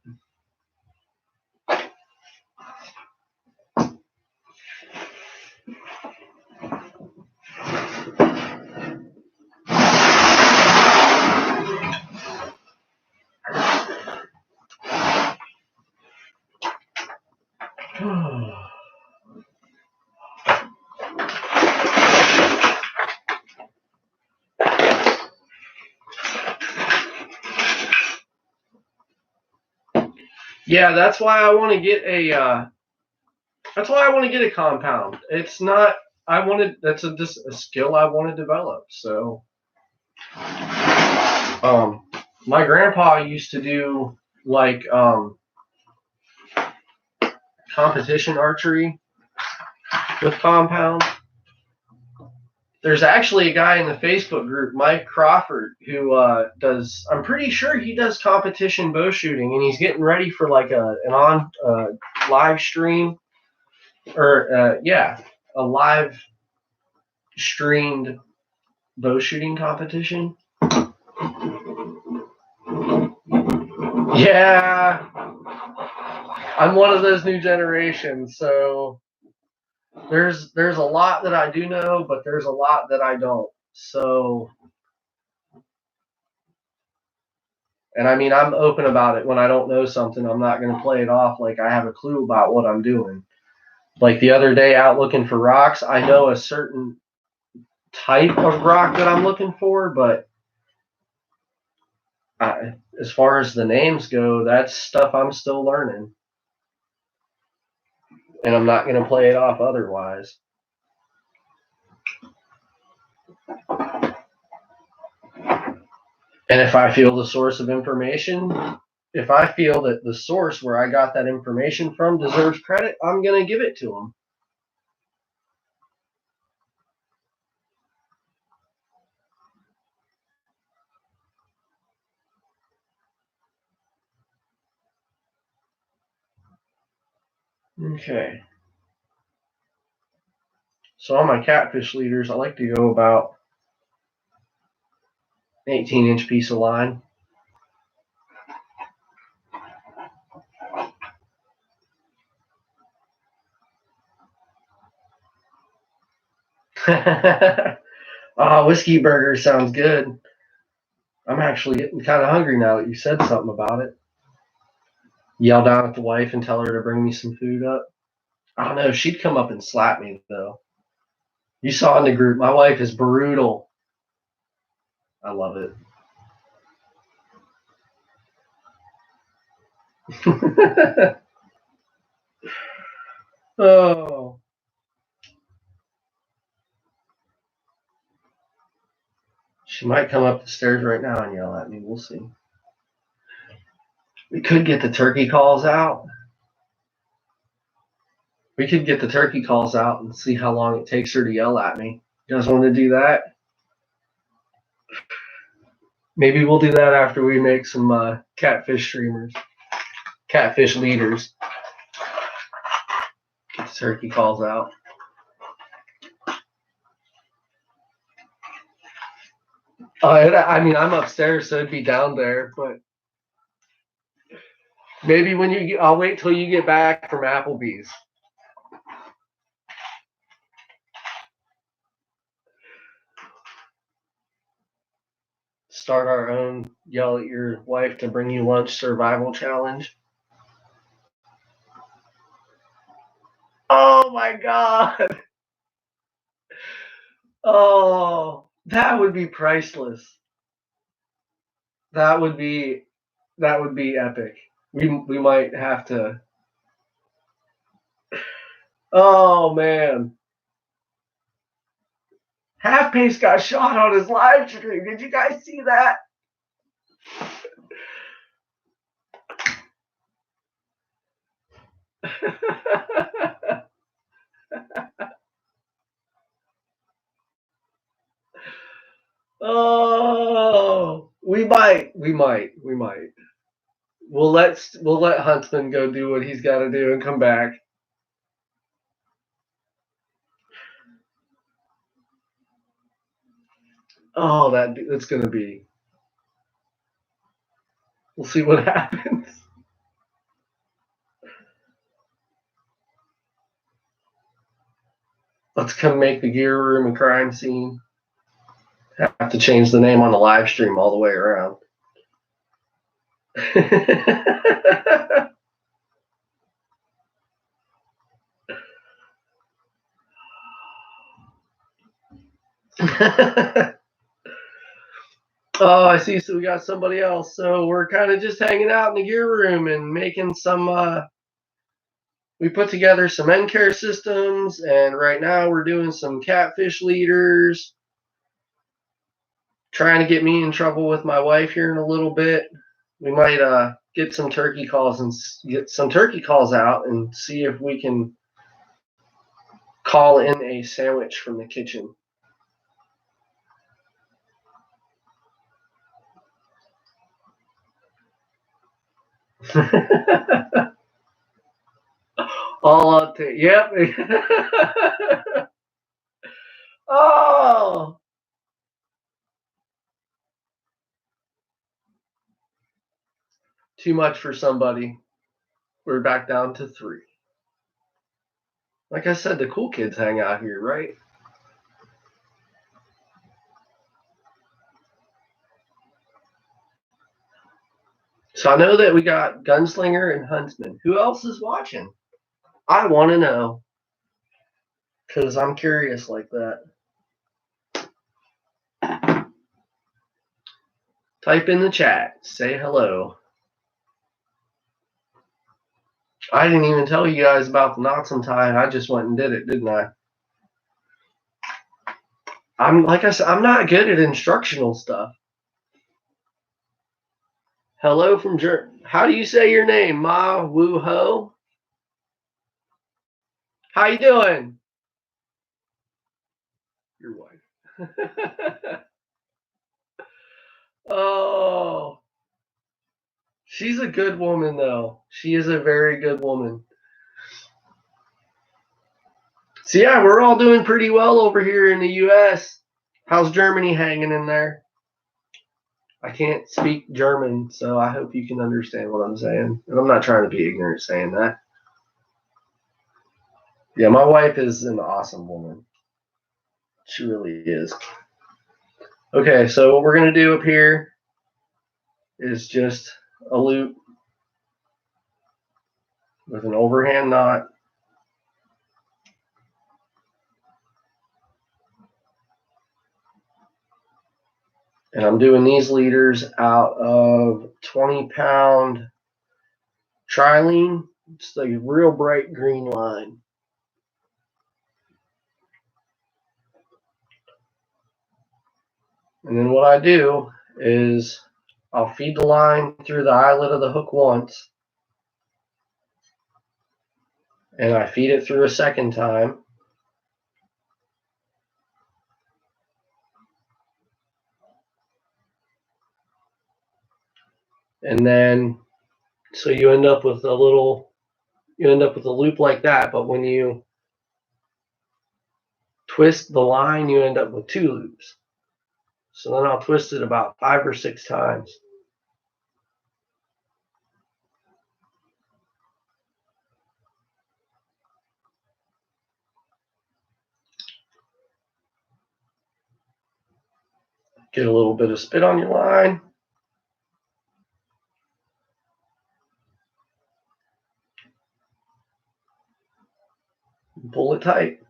Yeah, that's why I want to get a. That's why I want to get a compound. It's not. I wanted. That's just a skill I want to develop. So, my grandpa used to do like competition archery with compound. There's actually a guy in the Facebook group, Mike Crawford, who does. I'm pretty sure he does competition bow shooting, and he's getting ready for like an live stream, or a live streamed bow shooting competition. Yeah, I'm one of those new generations, so there's a lot that I do know, but there's a lot that I don't. So, and I mean, I'm open about it. When I don't know something, I'm not going to play it off like I have a clue about what I'm doing. Like the other day out looking for rocks, I know a certain type of rock that I'm looking for, but as far as the names go, that's stuff I'm still learning. And I'm not going to play it off otherwise. And if I feel the source of information, if I feel that the source where I got that information from deserves credit, I'm going to give it to them. Okay. So on my catfish leaders, I like to go about 18-inch piece of line. Whiskey burger sounds good. I'm actually getting kind of hungry now that you said something about it. Yell down at the wife and tell her to bring me some food up. I don't know. She'd come up and slap me, though. You saw in the group, my wife is brutal. I love it. Oh. She might come up the stairs right now and yell at me. We'll see. We could get the turkey calls out. We could get the turkey calls out and see how long it takes her to yell at me. You guys want to do that? Maybe we'll do that after we make some catfish streamers, catfish leaders. Get the turkey calls out. I mean, I'm upstairs, so it'd be down there, but maybe when I'll wait till you get back from Applebee's. Start our own yell at your wife to bring you lunch survival challenge. Oh my God. Oh, that would be priceless. That would be epic. We might have to. Oh man. Half Pace got shot on his live stream. Did you guys see that? Oh, we might. We'll let Huntsman go do what he's got to do and come back. Oh, that's gonna be. We'll see what happens. Let's come make the gear room a crime scene. Have to change the name on the live stream all the way around. Oh, I see. So we got somebody else. So we're kind of just hanging out in the gear room and making some. We put together some end care systems, and right now we're doing some catfish leaders. Trying to get me in trouble with my wife here in a little bit. We might get some turkey calls and get some turkey calls out and see if we can call in a sandwich from the kitchen. All up to yep. Oh, too much for somebody. We're back down to 3. Like I said, the cool kids hang out here, right? So I know that we got Gunslinger and Huntsman. Who else is watching? I want to know. Because I'm curious like that. Type in the chat. Say hello. I didn't even tell you guys about the knots I'm tying. I just went and did it, didn't I? Like I said, I'm not good at instructional stuff. Hello from Germany. How do you say your name? Ma Wu Ho? How you doing? Your wife. Oh, she's a good woman, though. She is a very good woman. So, yeah, we're all doing pretty well over here in the U.S. How's Germany hanging in there? I can't speak German, so I hope you can understand what I'm saying. And I'm not trying to be ignorant saying that. Yeah, my wife is an awesome woman. She really is. Okay, so what we're going to do up here is just a loop with an overhand knot. And I'm doing these leaders out of 20-pound trilene. It's like a real bright green line. And then what I do is I'll feed the line through the eyelet of the hook once. And I feed it through a second time. And then, so you end up with a loop like that. But when you twist the line, you end up with 2 loops. So then I'll twist it about 5 or 6 times. Get a little bit of spit on your line. Pull it tight.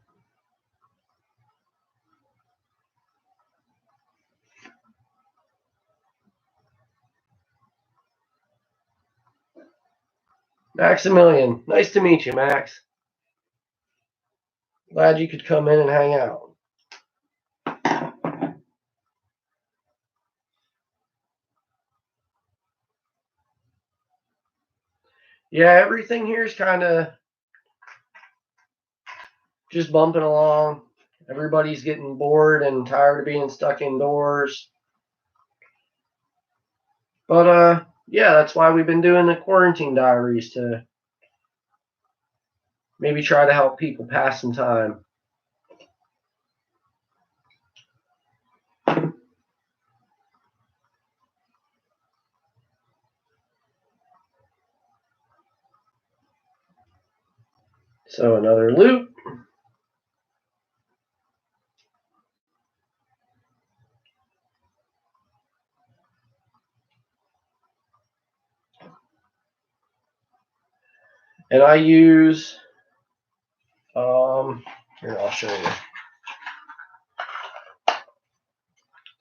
Maximilian, nice to meet you, Max. Glad you could come in and hang out. Yeah, everything here is kind of just bumping along. Everybody's getting bored and tired of being stuck indoors. But yeah, that's why we've been doing the quarantine diaries, to maybe try to help people pass some time. So another loop. And I use, here, I'll show you.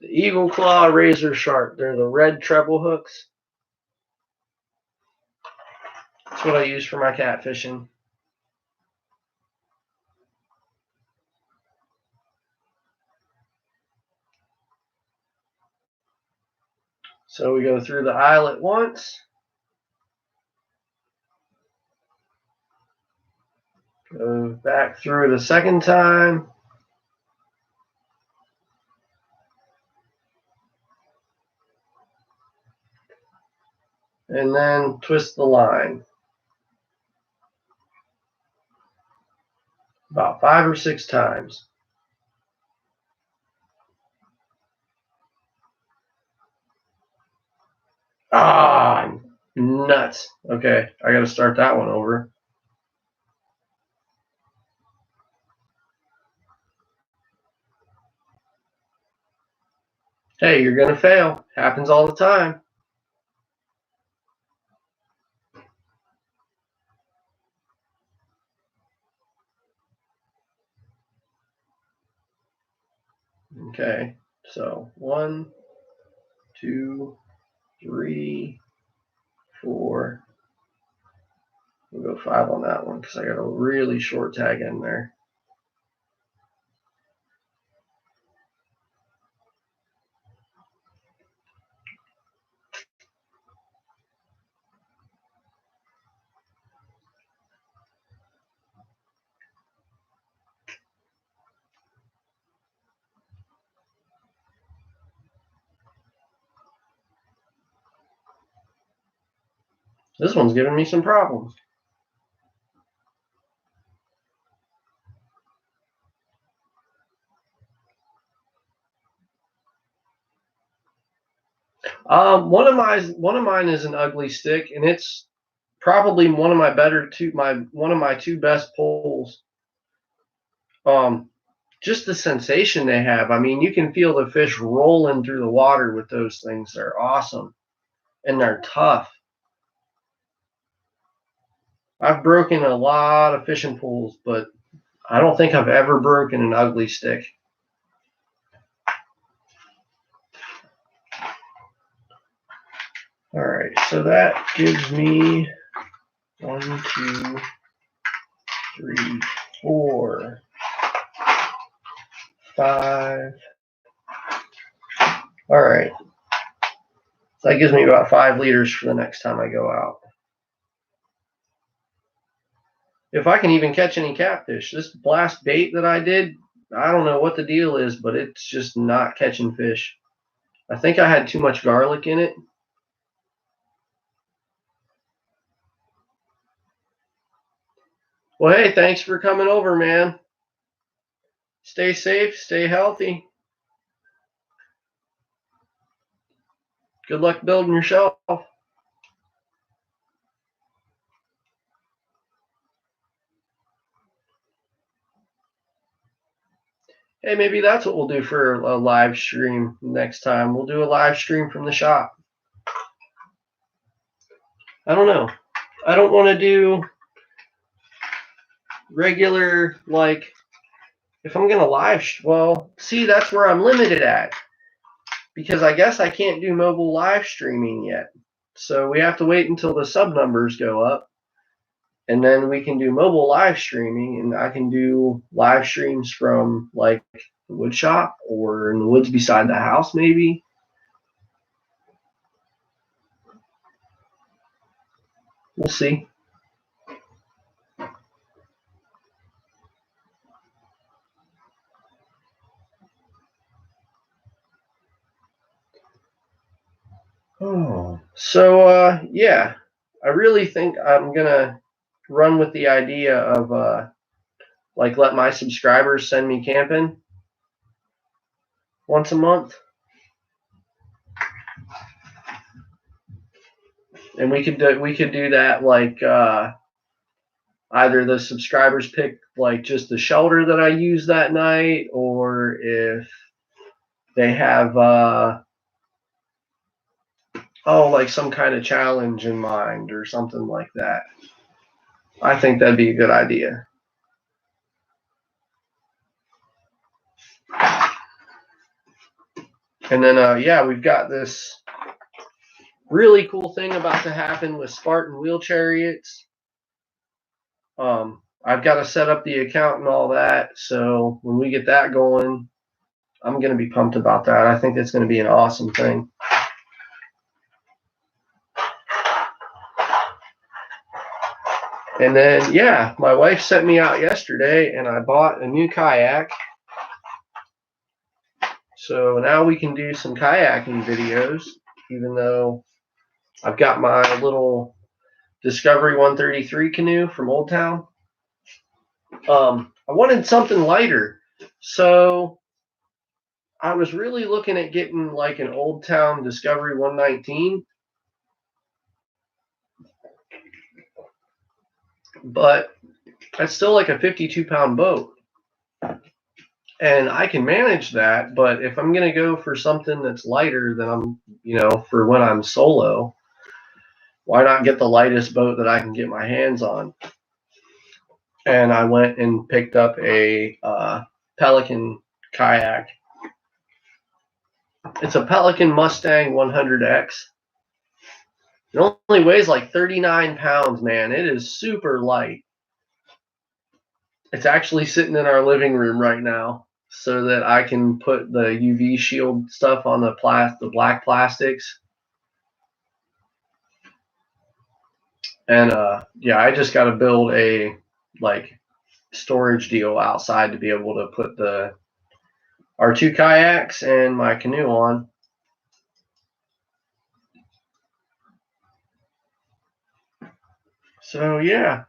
The Eagle Claw Razor Sharp. They're the red treble hooks. That's what I use for my catfishing. So we go through the eyelet once. Go back through the second time. And then twist the line. About 5 or 6 times. Ah, nuts. Okay, I got to start that one over. Hey, you're going to fail. Happens all the time. Okay, so 1, 2, 3, 4. We'll go 5 on that one because I got a really short tag in there. This one's giving me some problems. One of mine is an ugly stick, and it's probably one of my two best poles. Just the sensation they have. I mean, you can feel the fish rolling through the water with those things. They're awesome, and they're tough. I've broken a lot of fishing poles, but I don't think I've ever broken an ugly stick. All right, so that gives me 1, 2, 3, 4, 5. All right, so that gives me about 5 liters for the next time I go out. If I can even catch any catfish, this blast bait that I did, I don't know what the deal is, but it's just not catching fish. I think I had too much garlic in it. Well, hey, thanks for coming over, man. Stay safe, stay healthy. Good luck building your shelf. Hey, maybe that's what we'll do for a live stream next time. We'll do a live stream from the shop. I don't know. I don't want to do regular, like, if I'm going to well, see, that's where I'm limited at. Because I guess I can't do mobile live streaming yet. So we have to wait until the sub numbers go up. And then we can do mobile live streaming, and I can do live streams from, like, the wood shop or in the woods beside the house, maybe. We'll see. Oh, so yeah, I really think I'm gonna run with the idea of like let my subscribers send me camping once a month, and we could do that like either the subscribers pick like just the shelter that I use that night, or if they have like some kind of challenge in mind or something like that. I think that'd be a good idea. And then yeah, we've got this really cool thing about to happen with Spartan Wheel Chariots. I've got to set up the account and all that, so when we get that going, I'm going to be pumped about that. I think it's going to be an awesome thing. And then, yeah, my wife sent me out yesterday, and I bought a new kayak. So now we can do some kayaking videos, even though I've got my little Discovery 133 canoe from Old Town. I wanted something lighter, so I was really looking at getting like an Old Town Discovery 119, but it's still like a 52-pound boat, and I can manage that. But if I'm gonna go for something that's lighter, then I'm, for when I'm solo, why not get the lightest boat that I can get my hands on? And I went and picked up a Pelican kayak. It's a Pelican Mustang 100X. It only weighs like 39 pounds, man. It is super light. It's actually sitting in our living room right now so that I can put the UV shield stuff on the black plastics. And yeah, I just got to build a like storage deal outside to be able to put our two kayaks and my canoe on. So yeah,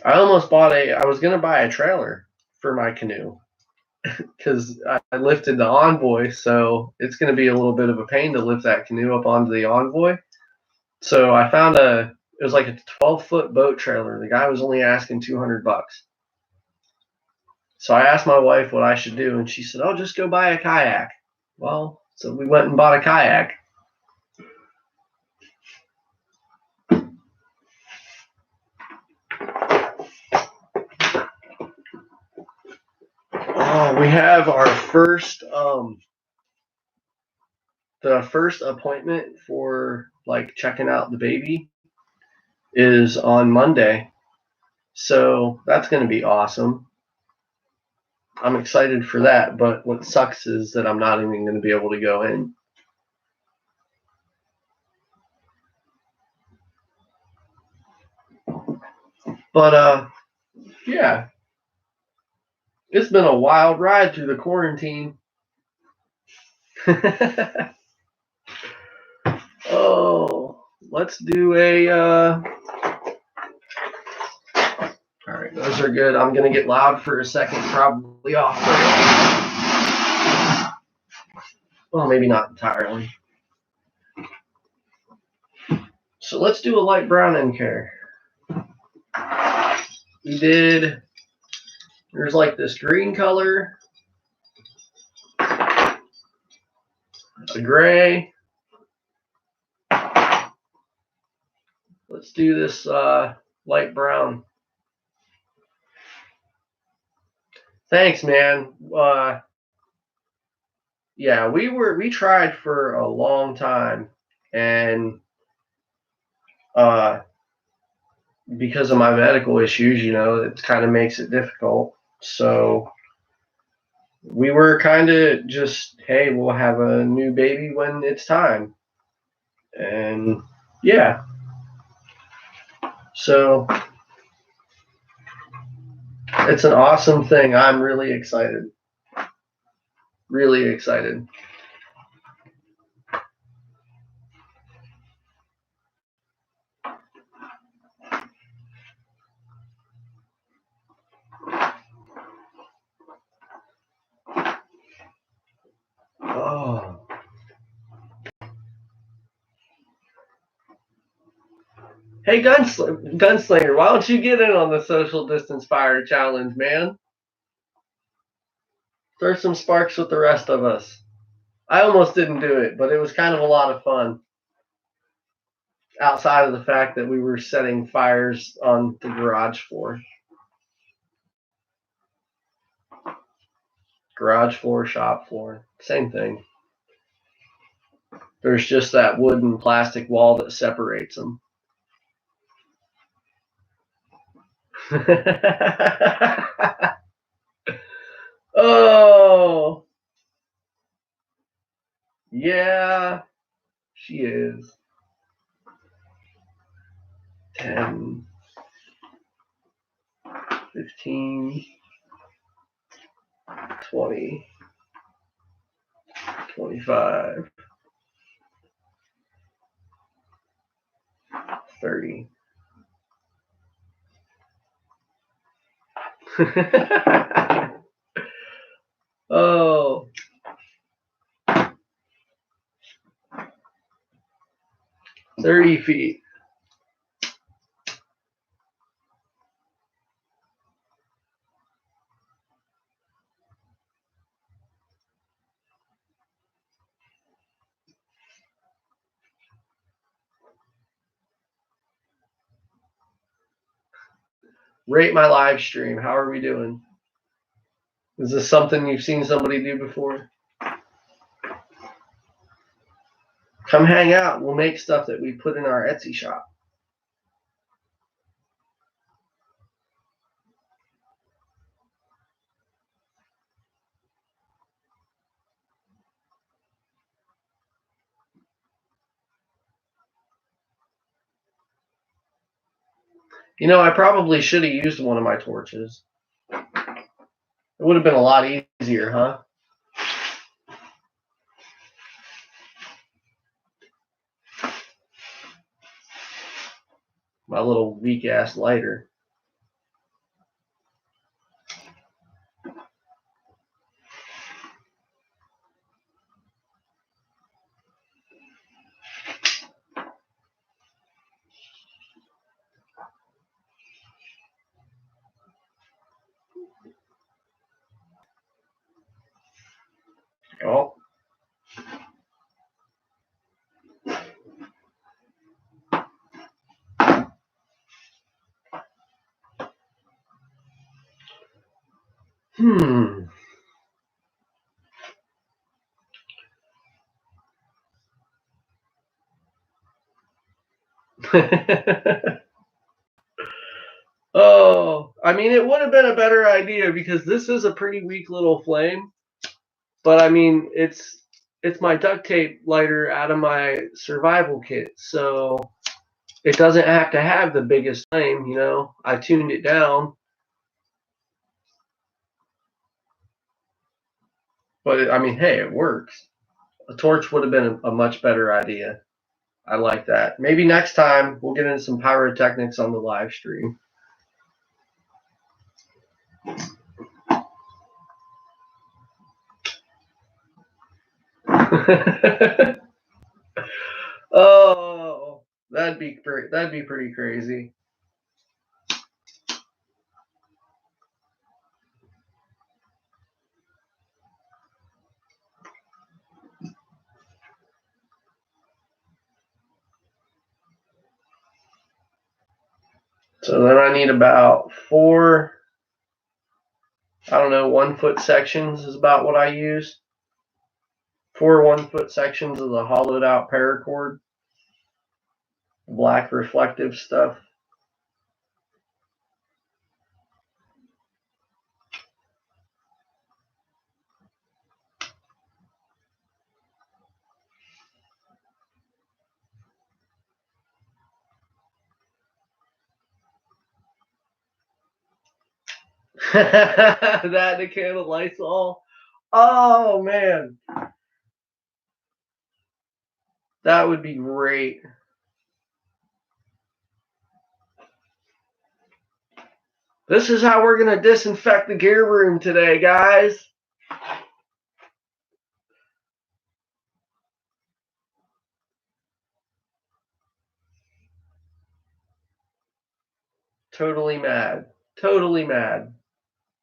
I almost bought I was gonna buy a trailer for my canoe because I lifted the Envoy, so it's gonna be a little bit of a pain to lift that canoe up onto the Envoy. So I found it was like a 12-foot boat trailer. The guy was only asking $200. So I asked my wife what I should do, and she said, "Oh, just go buy a kayak." Well, so we went and bought a kayak. Oh, we have our the first appointment for like checking out the baby is on Monday. So that's going to be awesome. I'm excited for that, but what sucks is that I'm not even going to be able to go in. But yeah, it's been a wild ride through the quarantine. Oh, let's do all right, those are good. I'm gonna get loud for a second, probably off. Well, maybe not entirely. So let's do a light brown end care. We did. There's like this green color, a gray. Let's do this light brown. Thanks, man. Yeah, we tried for a long time, and because of my medical issues, it kind of makes it difficult. So we were kind of just, hey, we'll have a new baby when it's time, and yeah. So it's an awesome thing. I'm really excited. Really excited. Oh. Hey, Gunslinger, why don't you get in on the social distance fire challenge, man? Throw some sparks with the rest of us. I almost didn't do it, but it was kind of a lot of fun. Outside of the fact that we were setting fires on the garage floor. Garage floor, shop floor, same thing. There's just that wood and plastic wall that separates them. Oh, yeah, she is. 10, 15, 20, 25, 30. Oh. 30 feet. Rate my live stream. How are we doing? Is this something you've seen somebody do before? Come hang out. We'll make stuff that we put in our Etsy shop. I probably should have used one of my torches. It would have been a lot easier, huh? My little weak ass lighter. Oh. Oh, I mean, it would have been a better idea because this is a pretty weak little flame. But I mean, it's my duct tape lighter out of my survival kit, so it doesn't have to have the biggest flame. You know, I tuned it down. But I mean, hey, it works. A torch would have been a much better idea. I like that. Maybe next time we'll get into some pyrotechnics on the live stream. Oh, that'd be pretty crazy. So then I need about 4, I don't know, 1 foot sections is about what I use. 4 1 foot sections of the hollowed out paracord, black reflective stuff. That the can of Lysol. Oh man, that would be great. This is how we're gonna disinfect the gear room today, guys. Totally mad. Totally mad.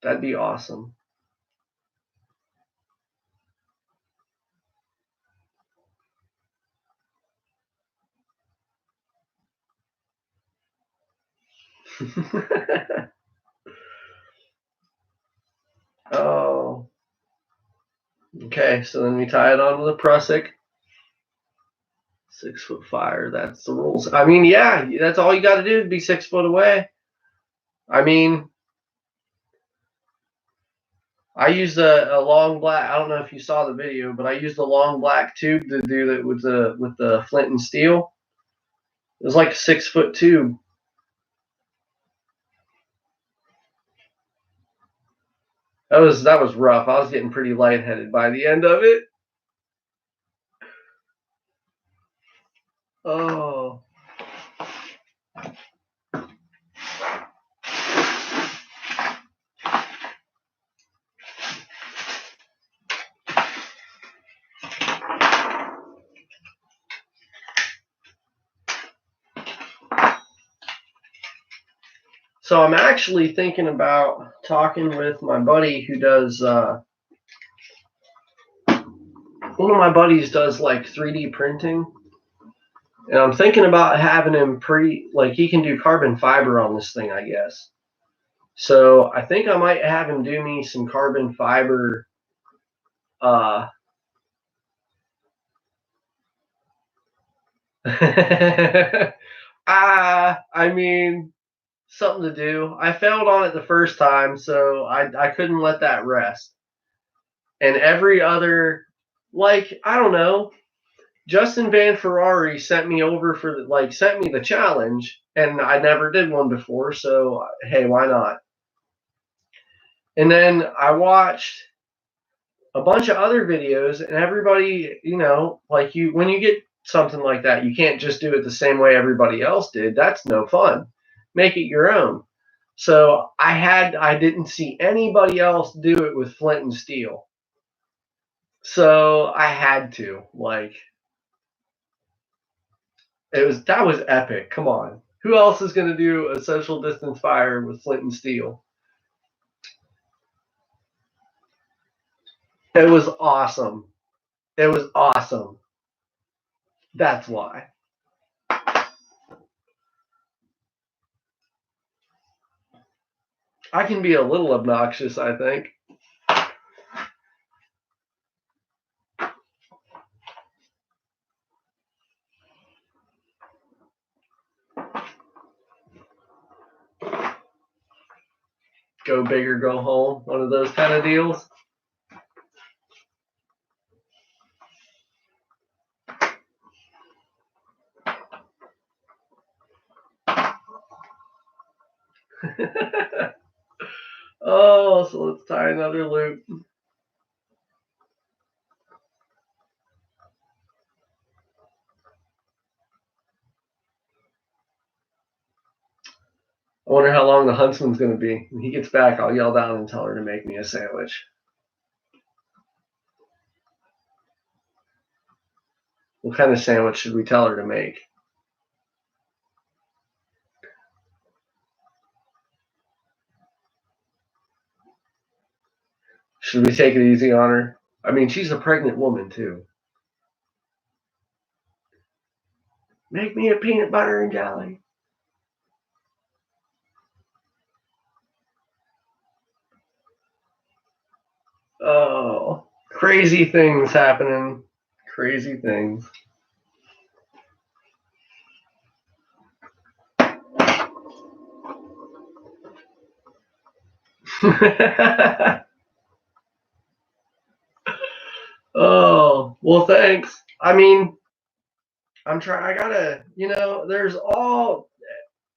That'd be awesome. Oh. Okay, so then we tie it onto the prusik. 6 foot fire, that's the rules. I mean, yeah, that's all you got to do to be 6 foot away. I mean, I used a long black. I don't know if you saw the video, but I used a long black tube to do that with the flint and steel. It was like a 6 foot tube. That was rough. I was getting pretty lightheaded by the end of it. Oh. So I'm actually thinking about talking with my buddy who does. One of my buddies does like 3D printing, and I'm thinking about having him he can do carbon fiber on this thing, I guess. So I think I might have him do me some carbon fiber. I mean, something to do. I failed on it the first time, so I couldn't let that rest. And every other, like, I don't know, Justin Van Ferrari sent me over sent me the challenge, and I never did one before, so hey, why not? And then I watched a bunch of other videos, and everybody, you know, like when you get something like that. You can't just do it the same way everybody else did. That's no fun. Make it your own. So I didn't see anybody else do it with flint and steel. So I had to, like, that was epic. Come on. Who else is going to do a social distance fire with flint and steel? It was awesome. It was awesome. That's why. I can be a little obnoxious, I think. Go big or go home, one of those kind of deals. Oh, so let's tie another loop. I wonder how long the huntsman's going to be. When he gets back, I'll yell down and tell her to make me a sandwich. What kind of sandwich should we tell her to make? Should we take it easy on her? I mean, she's a pregnant woman, too. Make me a peanut butter and jelly. Oh, crazy things happening. Crazy things. Oh, well, thanks. I mean, I'm trying. I gotta, there's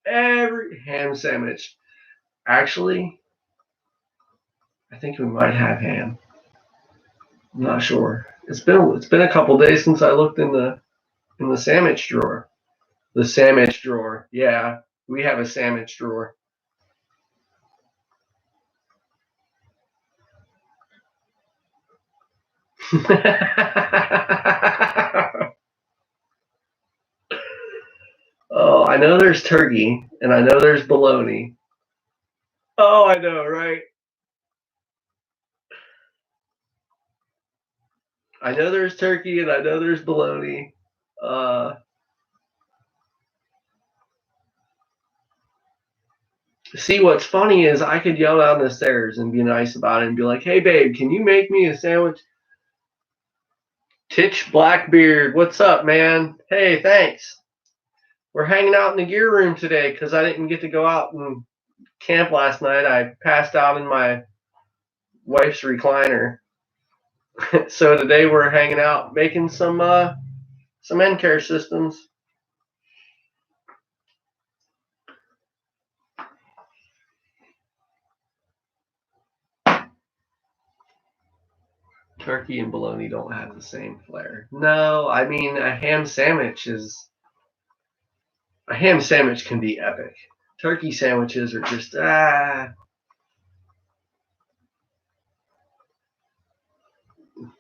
every ham sandwich. Actually, I think we might have ham. I'm not sure. It's been a couple days since I looked in the sandwich drawer. The sandwich drawer. Yeah, we have a sandwich drawer. Oh, I know there's turkey, and I know there's bologna. Oh, I know, right? I know there's turkey, and I know there's bologna. See, what's funny is I could yell down the stairs and be nice about it and be like, "Hey, babe, can you make me a sandwich?" Titch Blackbeard, what's up, man? Hey, thanks. We're hanging out in the gear room today because I didn't get to go out and camp last night. I passed out in my wife's recliner. So today we're hanging out making some end care systems. Turkey and bologna don't have the same flair. No, I mean a ham sandwich can be epic. Turkey sandwiches are just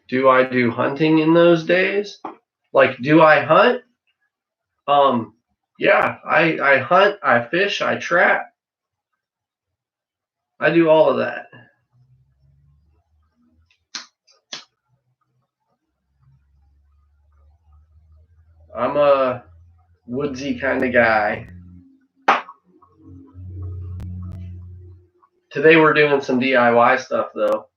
Do I do hunting in those days? Like, do I hunt? Yeah, I hunt, I fish, I trap. I do all of that. I'm a woodsy kind of guy. Today we're doing some DIY stuff though.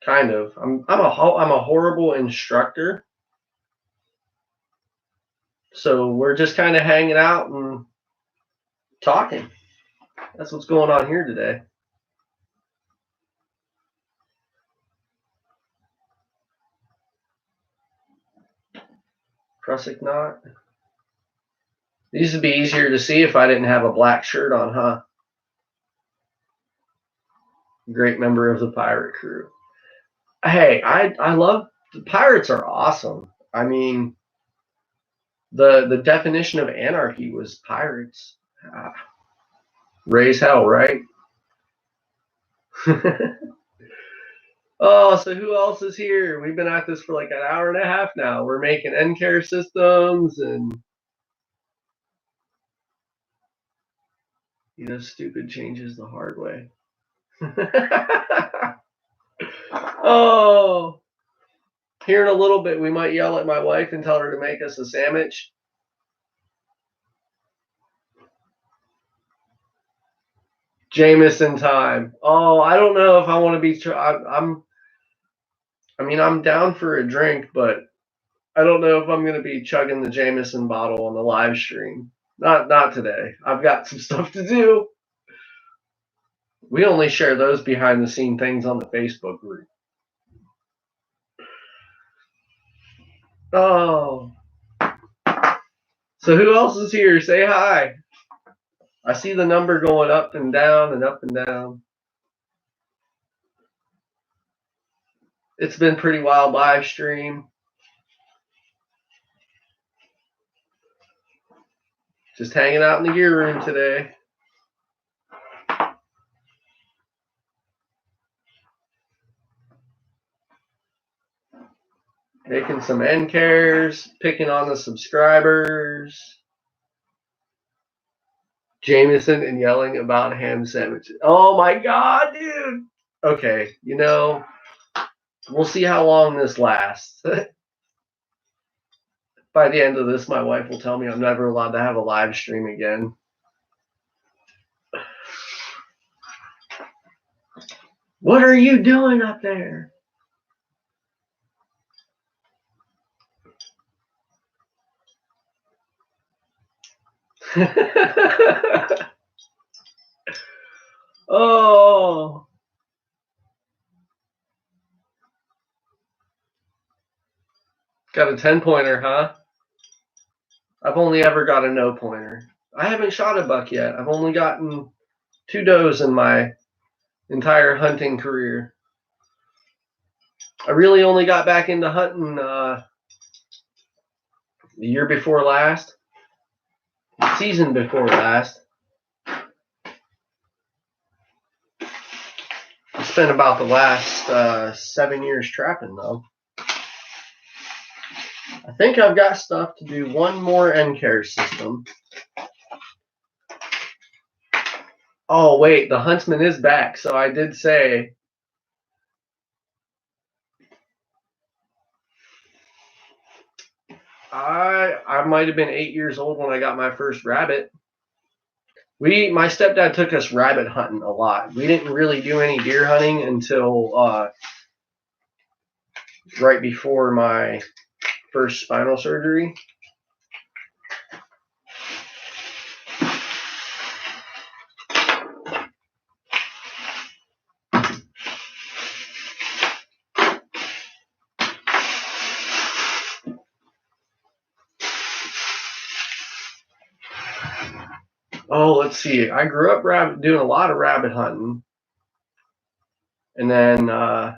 Kind of. I'm a horrible instructor. So we're just kind of hanging out and talking. That's what's going on here today. Prusik knot. It used to be easier to see if I didn't have a black shirt on, huh? Great member of the pirate crew. Hey, I love the pirates are awesome. I mean, the definition of anarchy was pirates. Raise hell, right? Oh, so who else is here? We've been at this for like an hour and a half now. We're making NCare systems and stupid changes the hard way. Oh, here in a little bit, we might yell at my wife and tell her to make us a sandwich. Jameson time. Oh, I don't know if I want to be. I'm down for a drink, but I don't know if I'm going to be chugging the Jameson bottle on the live stream. Not today. I've got some stuff to do. We only share those behind the scene things on the Facebook group. Oh. So who else is here? Say hi. I see the number going up and down and up and down. It's been pretty wild live stream. Just hanging out in the gear room today. Making some NCares, picking on the subscribers. Jameson and yelling about ham sandwiches. Oh my god, dude. Okay, we'll see how long this lasts. By the end of this, my wife will tell me I'm never allowed to have a live stream again. What are you doing up there? Oh. Got a 10-pointer, huh? I've only ever got a no-pointer. I haven't shot a buck yet. I've only gotten 2 does in my entire hunting career. I really only got back into hunting the year before last. Season before last. I spent about the last 7 years trapping, though. I think I've got stuff to do one more NCare system. Oh, wait, the Huntsman is back, so I did say... I might have been 8 years old when I got my first rabbit. My stepdad took us rabbit hunting a lot. We didn't really do any deer hunting until right before my first spinal surgery. Oh, let's see. I grew up doing a lot of rabbit hunting. And then my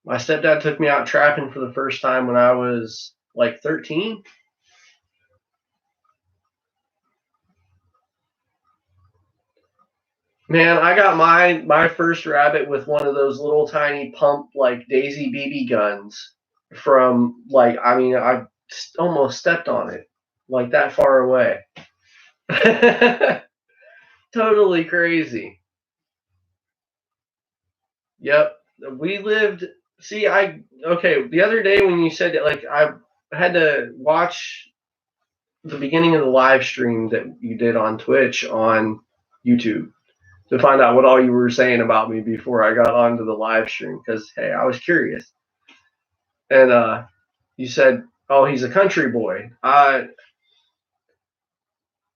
stepdad took me out trapping for the first time when I was like 13. Man, I got my first rabbit with one of those little tiny pump like Daisy BB guns from I almost stepped on it like that far away. Totally crazy. Yep. We lived the other day when you said that, like, I had to watch the beginning of the live stream that you did on Twitch on YouTube to find out what all you were saying about me before I got onto the live stream, because hey, I was curious. And you said, oh, he's a country boy.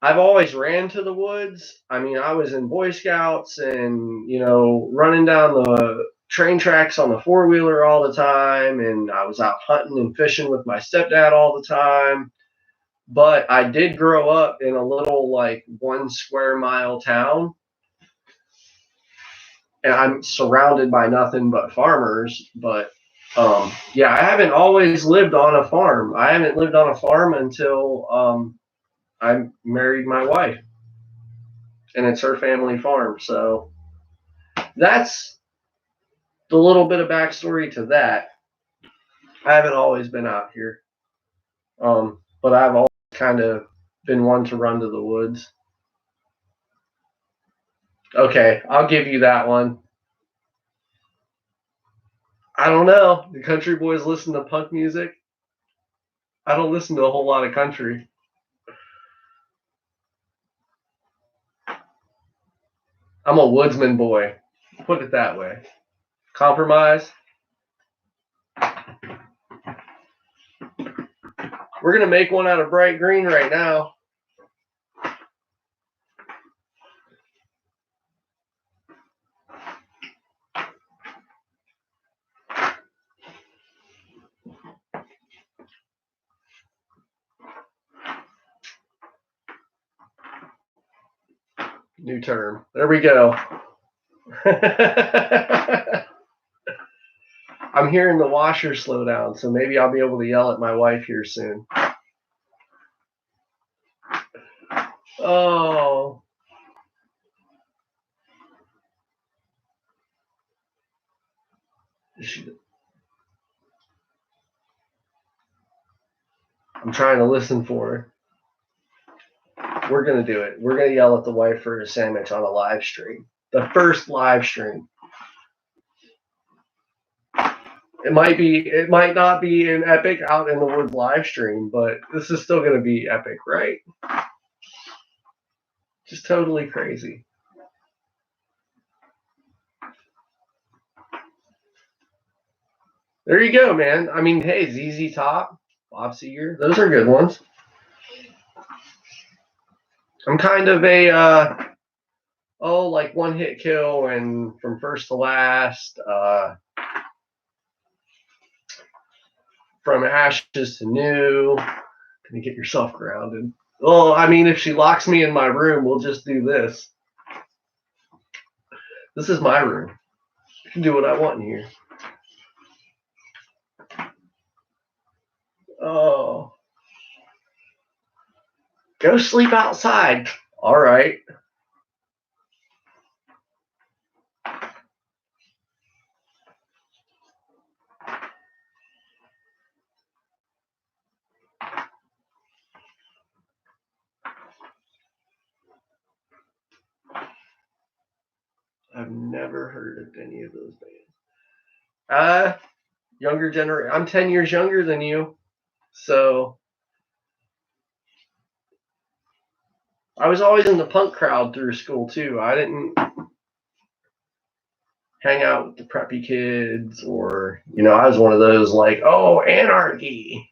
I've always ran to the woods. I mean, I was in Boy Scouts and, running down the train tracks on the 4-wheeler all the time. And I was out hunting and fishing with my stepdad all the time. But I did grow up in a little, like, 1 square mile town. And I'm surrounded by nothing but farmers. But Yeah, I haven't always lived on a farm. I haven't lived on a farm until I married my wife, and it's her family farm. So that's the little bit of backstory to that. I haven't always been out here, but I've always kind of been one to run to the woods. Okay, I'll give you that one. I don't know. The country boys listen to punk music. I don't listen to a whole lot of country. I'm a woodsman boy. Put it that way. Compromise. We're going to make one out of bright green right now. New term. There we go. I'm hearing the washer slow down, so maybe I'll be able to yell at my wife here soon. Oh. I'm trying to listen for her. We're going to do it. We're going to yell at the wife for a sandwich on a live stream. The first live stream. It might not be an epic out in the woods live stream, but this is still going to be epic, right? Just totally crazy. There you go, man. I mean, hey, ZZ Top, Bob Seger, those are good ones. I'm kind of a, like one hit kill and from first to last, from ashes to new. Can you get yourself grounded? Well, I mean, if she locks me in my room, we'll just do this. This is my room. I can do what I want in here. Oh. Go sleep outside. All right. I've never heard of any of those bands. Younger generation. I'm 10 years younger than you. So I was always in the punk crowd through school too. I didn't hang out with the preppy kids or, I was one of those like, oh, anarchy.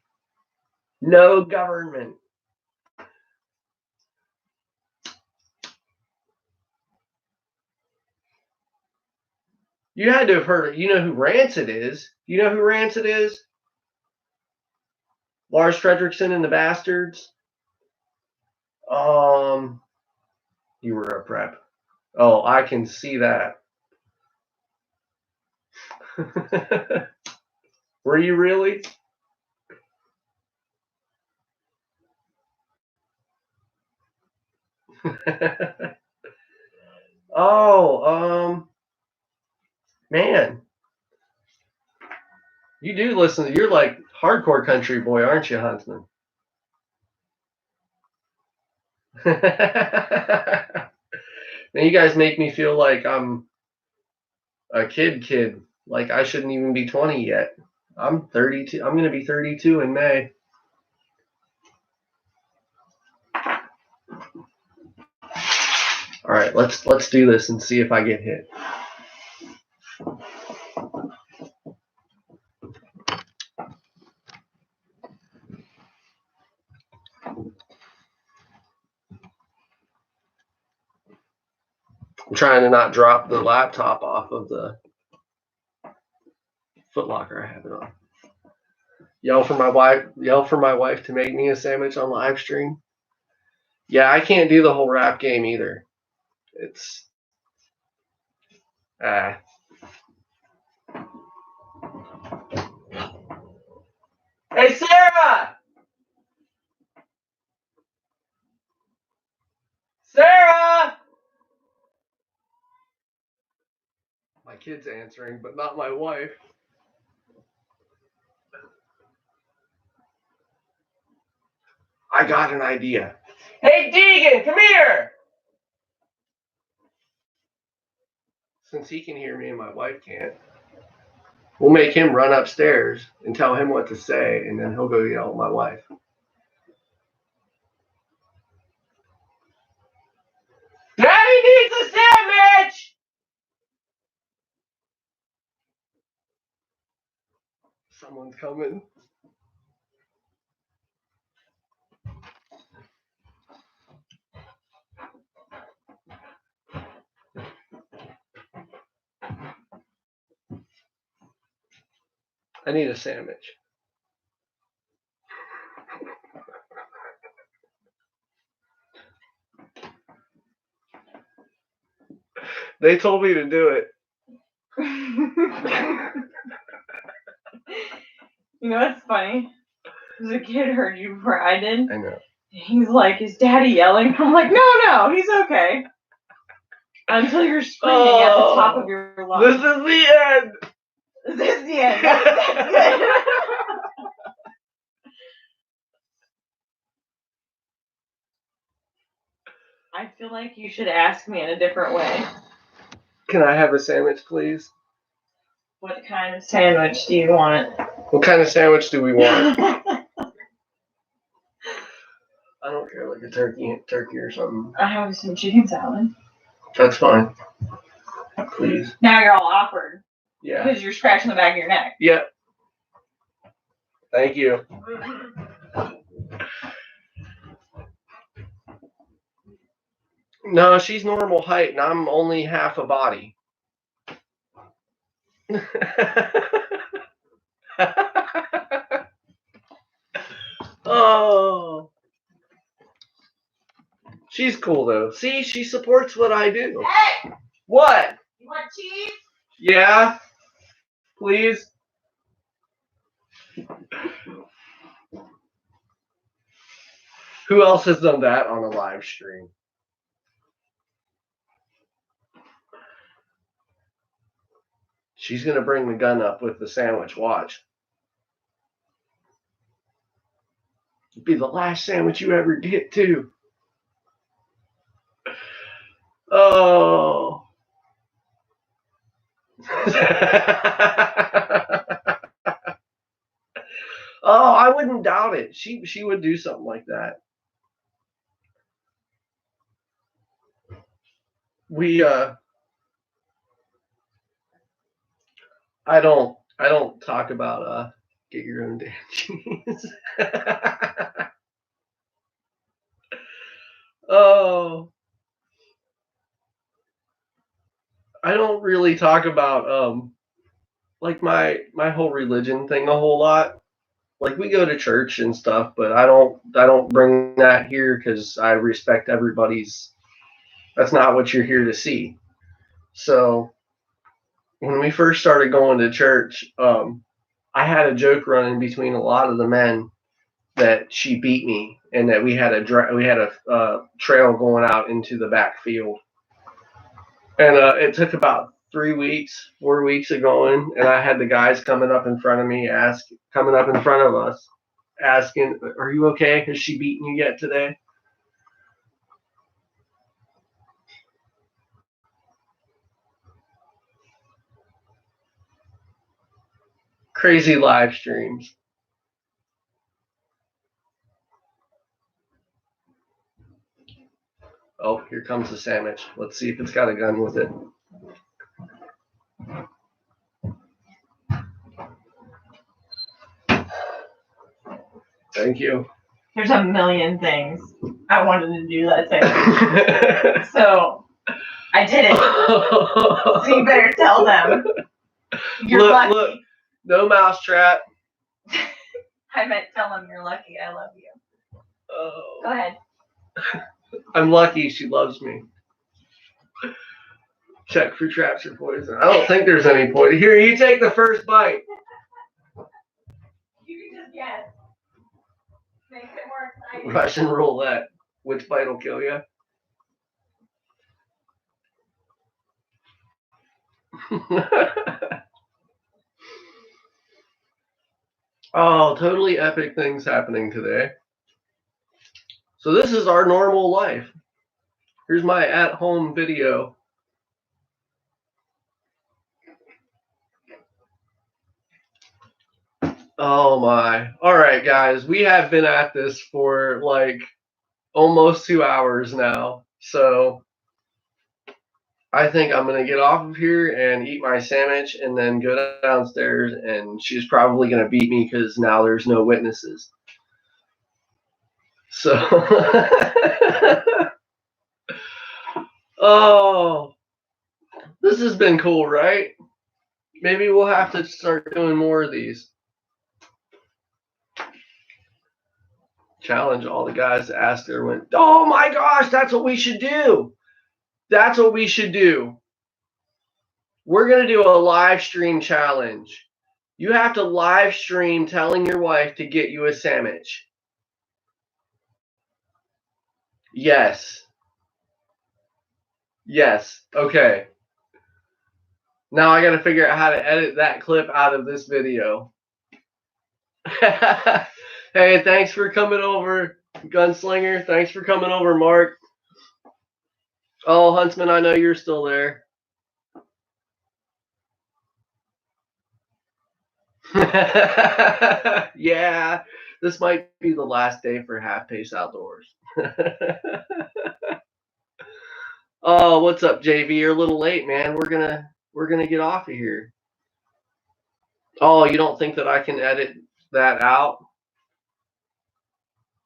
No government. You had to have heard it. You know who Rancid is? You know who Rancid is? Lars Fredrickson and the Bastards. You were a prep. Oh, I can see that. Were you really? Oh, man. You do listen. You're like hardcore country boy, aren't you, Huntsman? Man, you guys make me feel like I'm a kid. Like I shouldn't even be 20 yet. I'm 32. I'm going to be 32 in May. All right, let's do this and see if I get hit. I'm trying to not drop the laptop off of the footlocker I have it on. Yell for my wife to make me a sandwich on live stream. Yeah, I can't do the whole rap game either. It's Hey, Sarah! Sarah! My kid's answering, but not my wife. I got an idea. Hey, Deegan, come here! Since he can hear me and my wife can't, we'll make him run upstairs and tell him what to say, and then he'll go yell at my wife. Daddy needs a sandwich! Someone's coming. I need a sandwich. They told me to do it. You know what's funny? The kid heard you before I did. I know. He's like, is Daddy yelling? I'm like, no, he's okay. Until you're screaming at the top of your lungs. This is the end. This is the end. That's good. I feel like you should ask me in a different way. Can I have a sandwich, please? What kind of sandwich do you want? What kind of sandwich do we want? I don't care, like a turkey or something. I have some chicken salad. That's fine. Please. Now you're all awkward. Yeah. Because you're scratching the back of your neck. Yep. Thank you. No, she's normal height, and I'm only half a body. Oh. She's cool, though. See, she supports what I do. Hey! What? You want cheese? Yeah? Please? Who else has done that on a live stream? She's going to bring the gun up with the sandwich. Watch. It'd be the last sandwich you ever get, too. Oh. Oh, I wouldn't doubt it. She would do something like that. I don't talk about get your own damn cheese. Oh. I don't really talk about like my whole religion thing a whole lot. Like, we go to church and stuff, but I don't bring that here because I respect everybody's. That's not what you're here to see. So when we first started going to church, I had a joke running between a lot of the men that she beat me, and that we had a trail going out into the back field. And it took about 4 weeks of going, and I had the guys coming up in front of us, asking, "Are you okay? Has she beaten you yet today?" Crazy live streams. Oh, here comes the sandwich. Let's see if it's got a gun with it. Thank you. There's a million things I wanted to do that sandwich. So I did it. So you better tell them. You're lucky. Look, no mousetrap. I meant tell them you're lucky. I love you. Oh. Go ahead. I'm lucky she loves me. Check for traps or poison. I don't think there's any poison. Here, you take the first bite. You can just guess. Russian roulette. Which bite will kill you? Oh, totally epic things happening today. So this is our normal life. Here's my at-home video. Oh my. All right, guys. We have been at this for like almost 2 hours now. So I think I'm going to get off of here and eat my sandwich and then go downstairs, and she's probably going to beat me because now there's no witnesses. So, oh, this has been cool, right? Maybe we'll have to start doing more of these. Challenge all the guys to ask their win. Oh my gosh, that's what we should do. That's what we should do. We're going to do a live stream challenge. You have to live stream telling your wife to get you a sandwich. Yes. Yes. Okay. Now I got to figure out how to edit that clip out of this video. Hey, thanks for coming over, Gunslinger. Thanks for coming over, Mark. Oh, Huntsman, I know you're still there. Yeah, this might be the last day for Half Pace Outdoors. Oh, what's up, JV? You're a little late, man. We're gonna get off of here. Oh, you don't think that I can edit that out?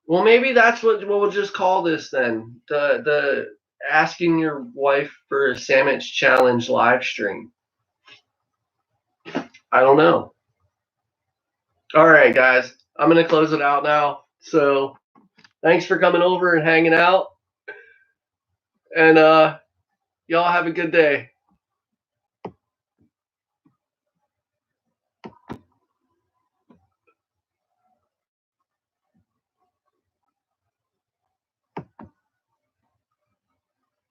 Well, maybe that's what we'll just call this then. The asking your wife for a sandwich challenge live stream. I don't know. All right, guys. I'm going to close it out now. So thanks for coming over and hanging out. And y'all have a good day.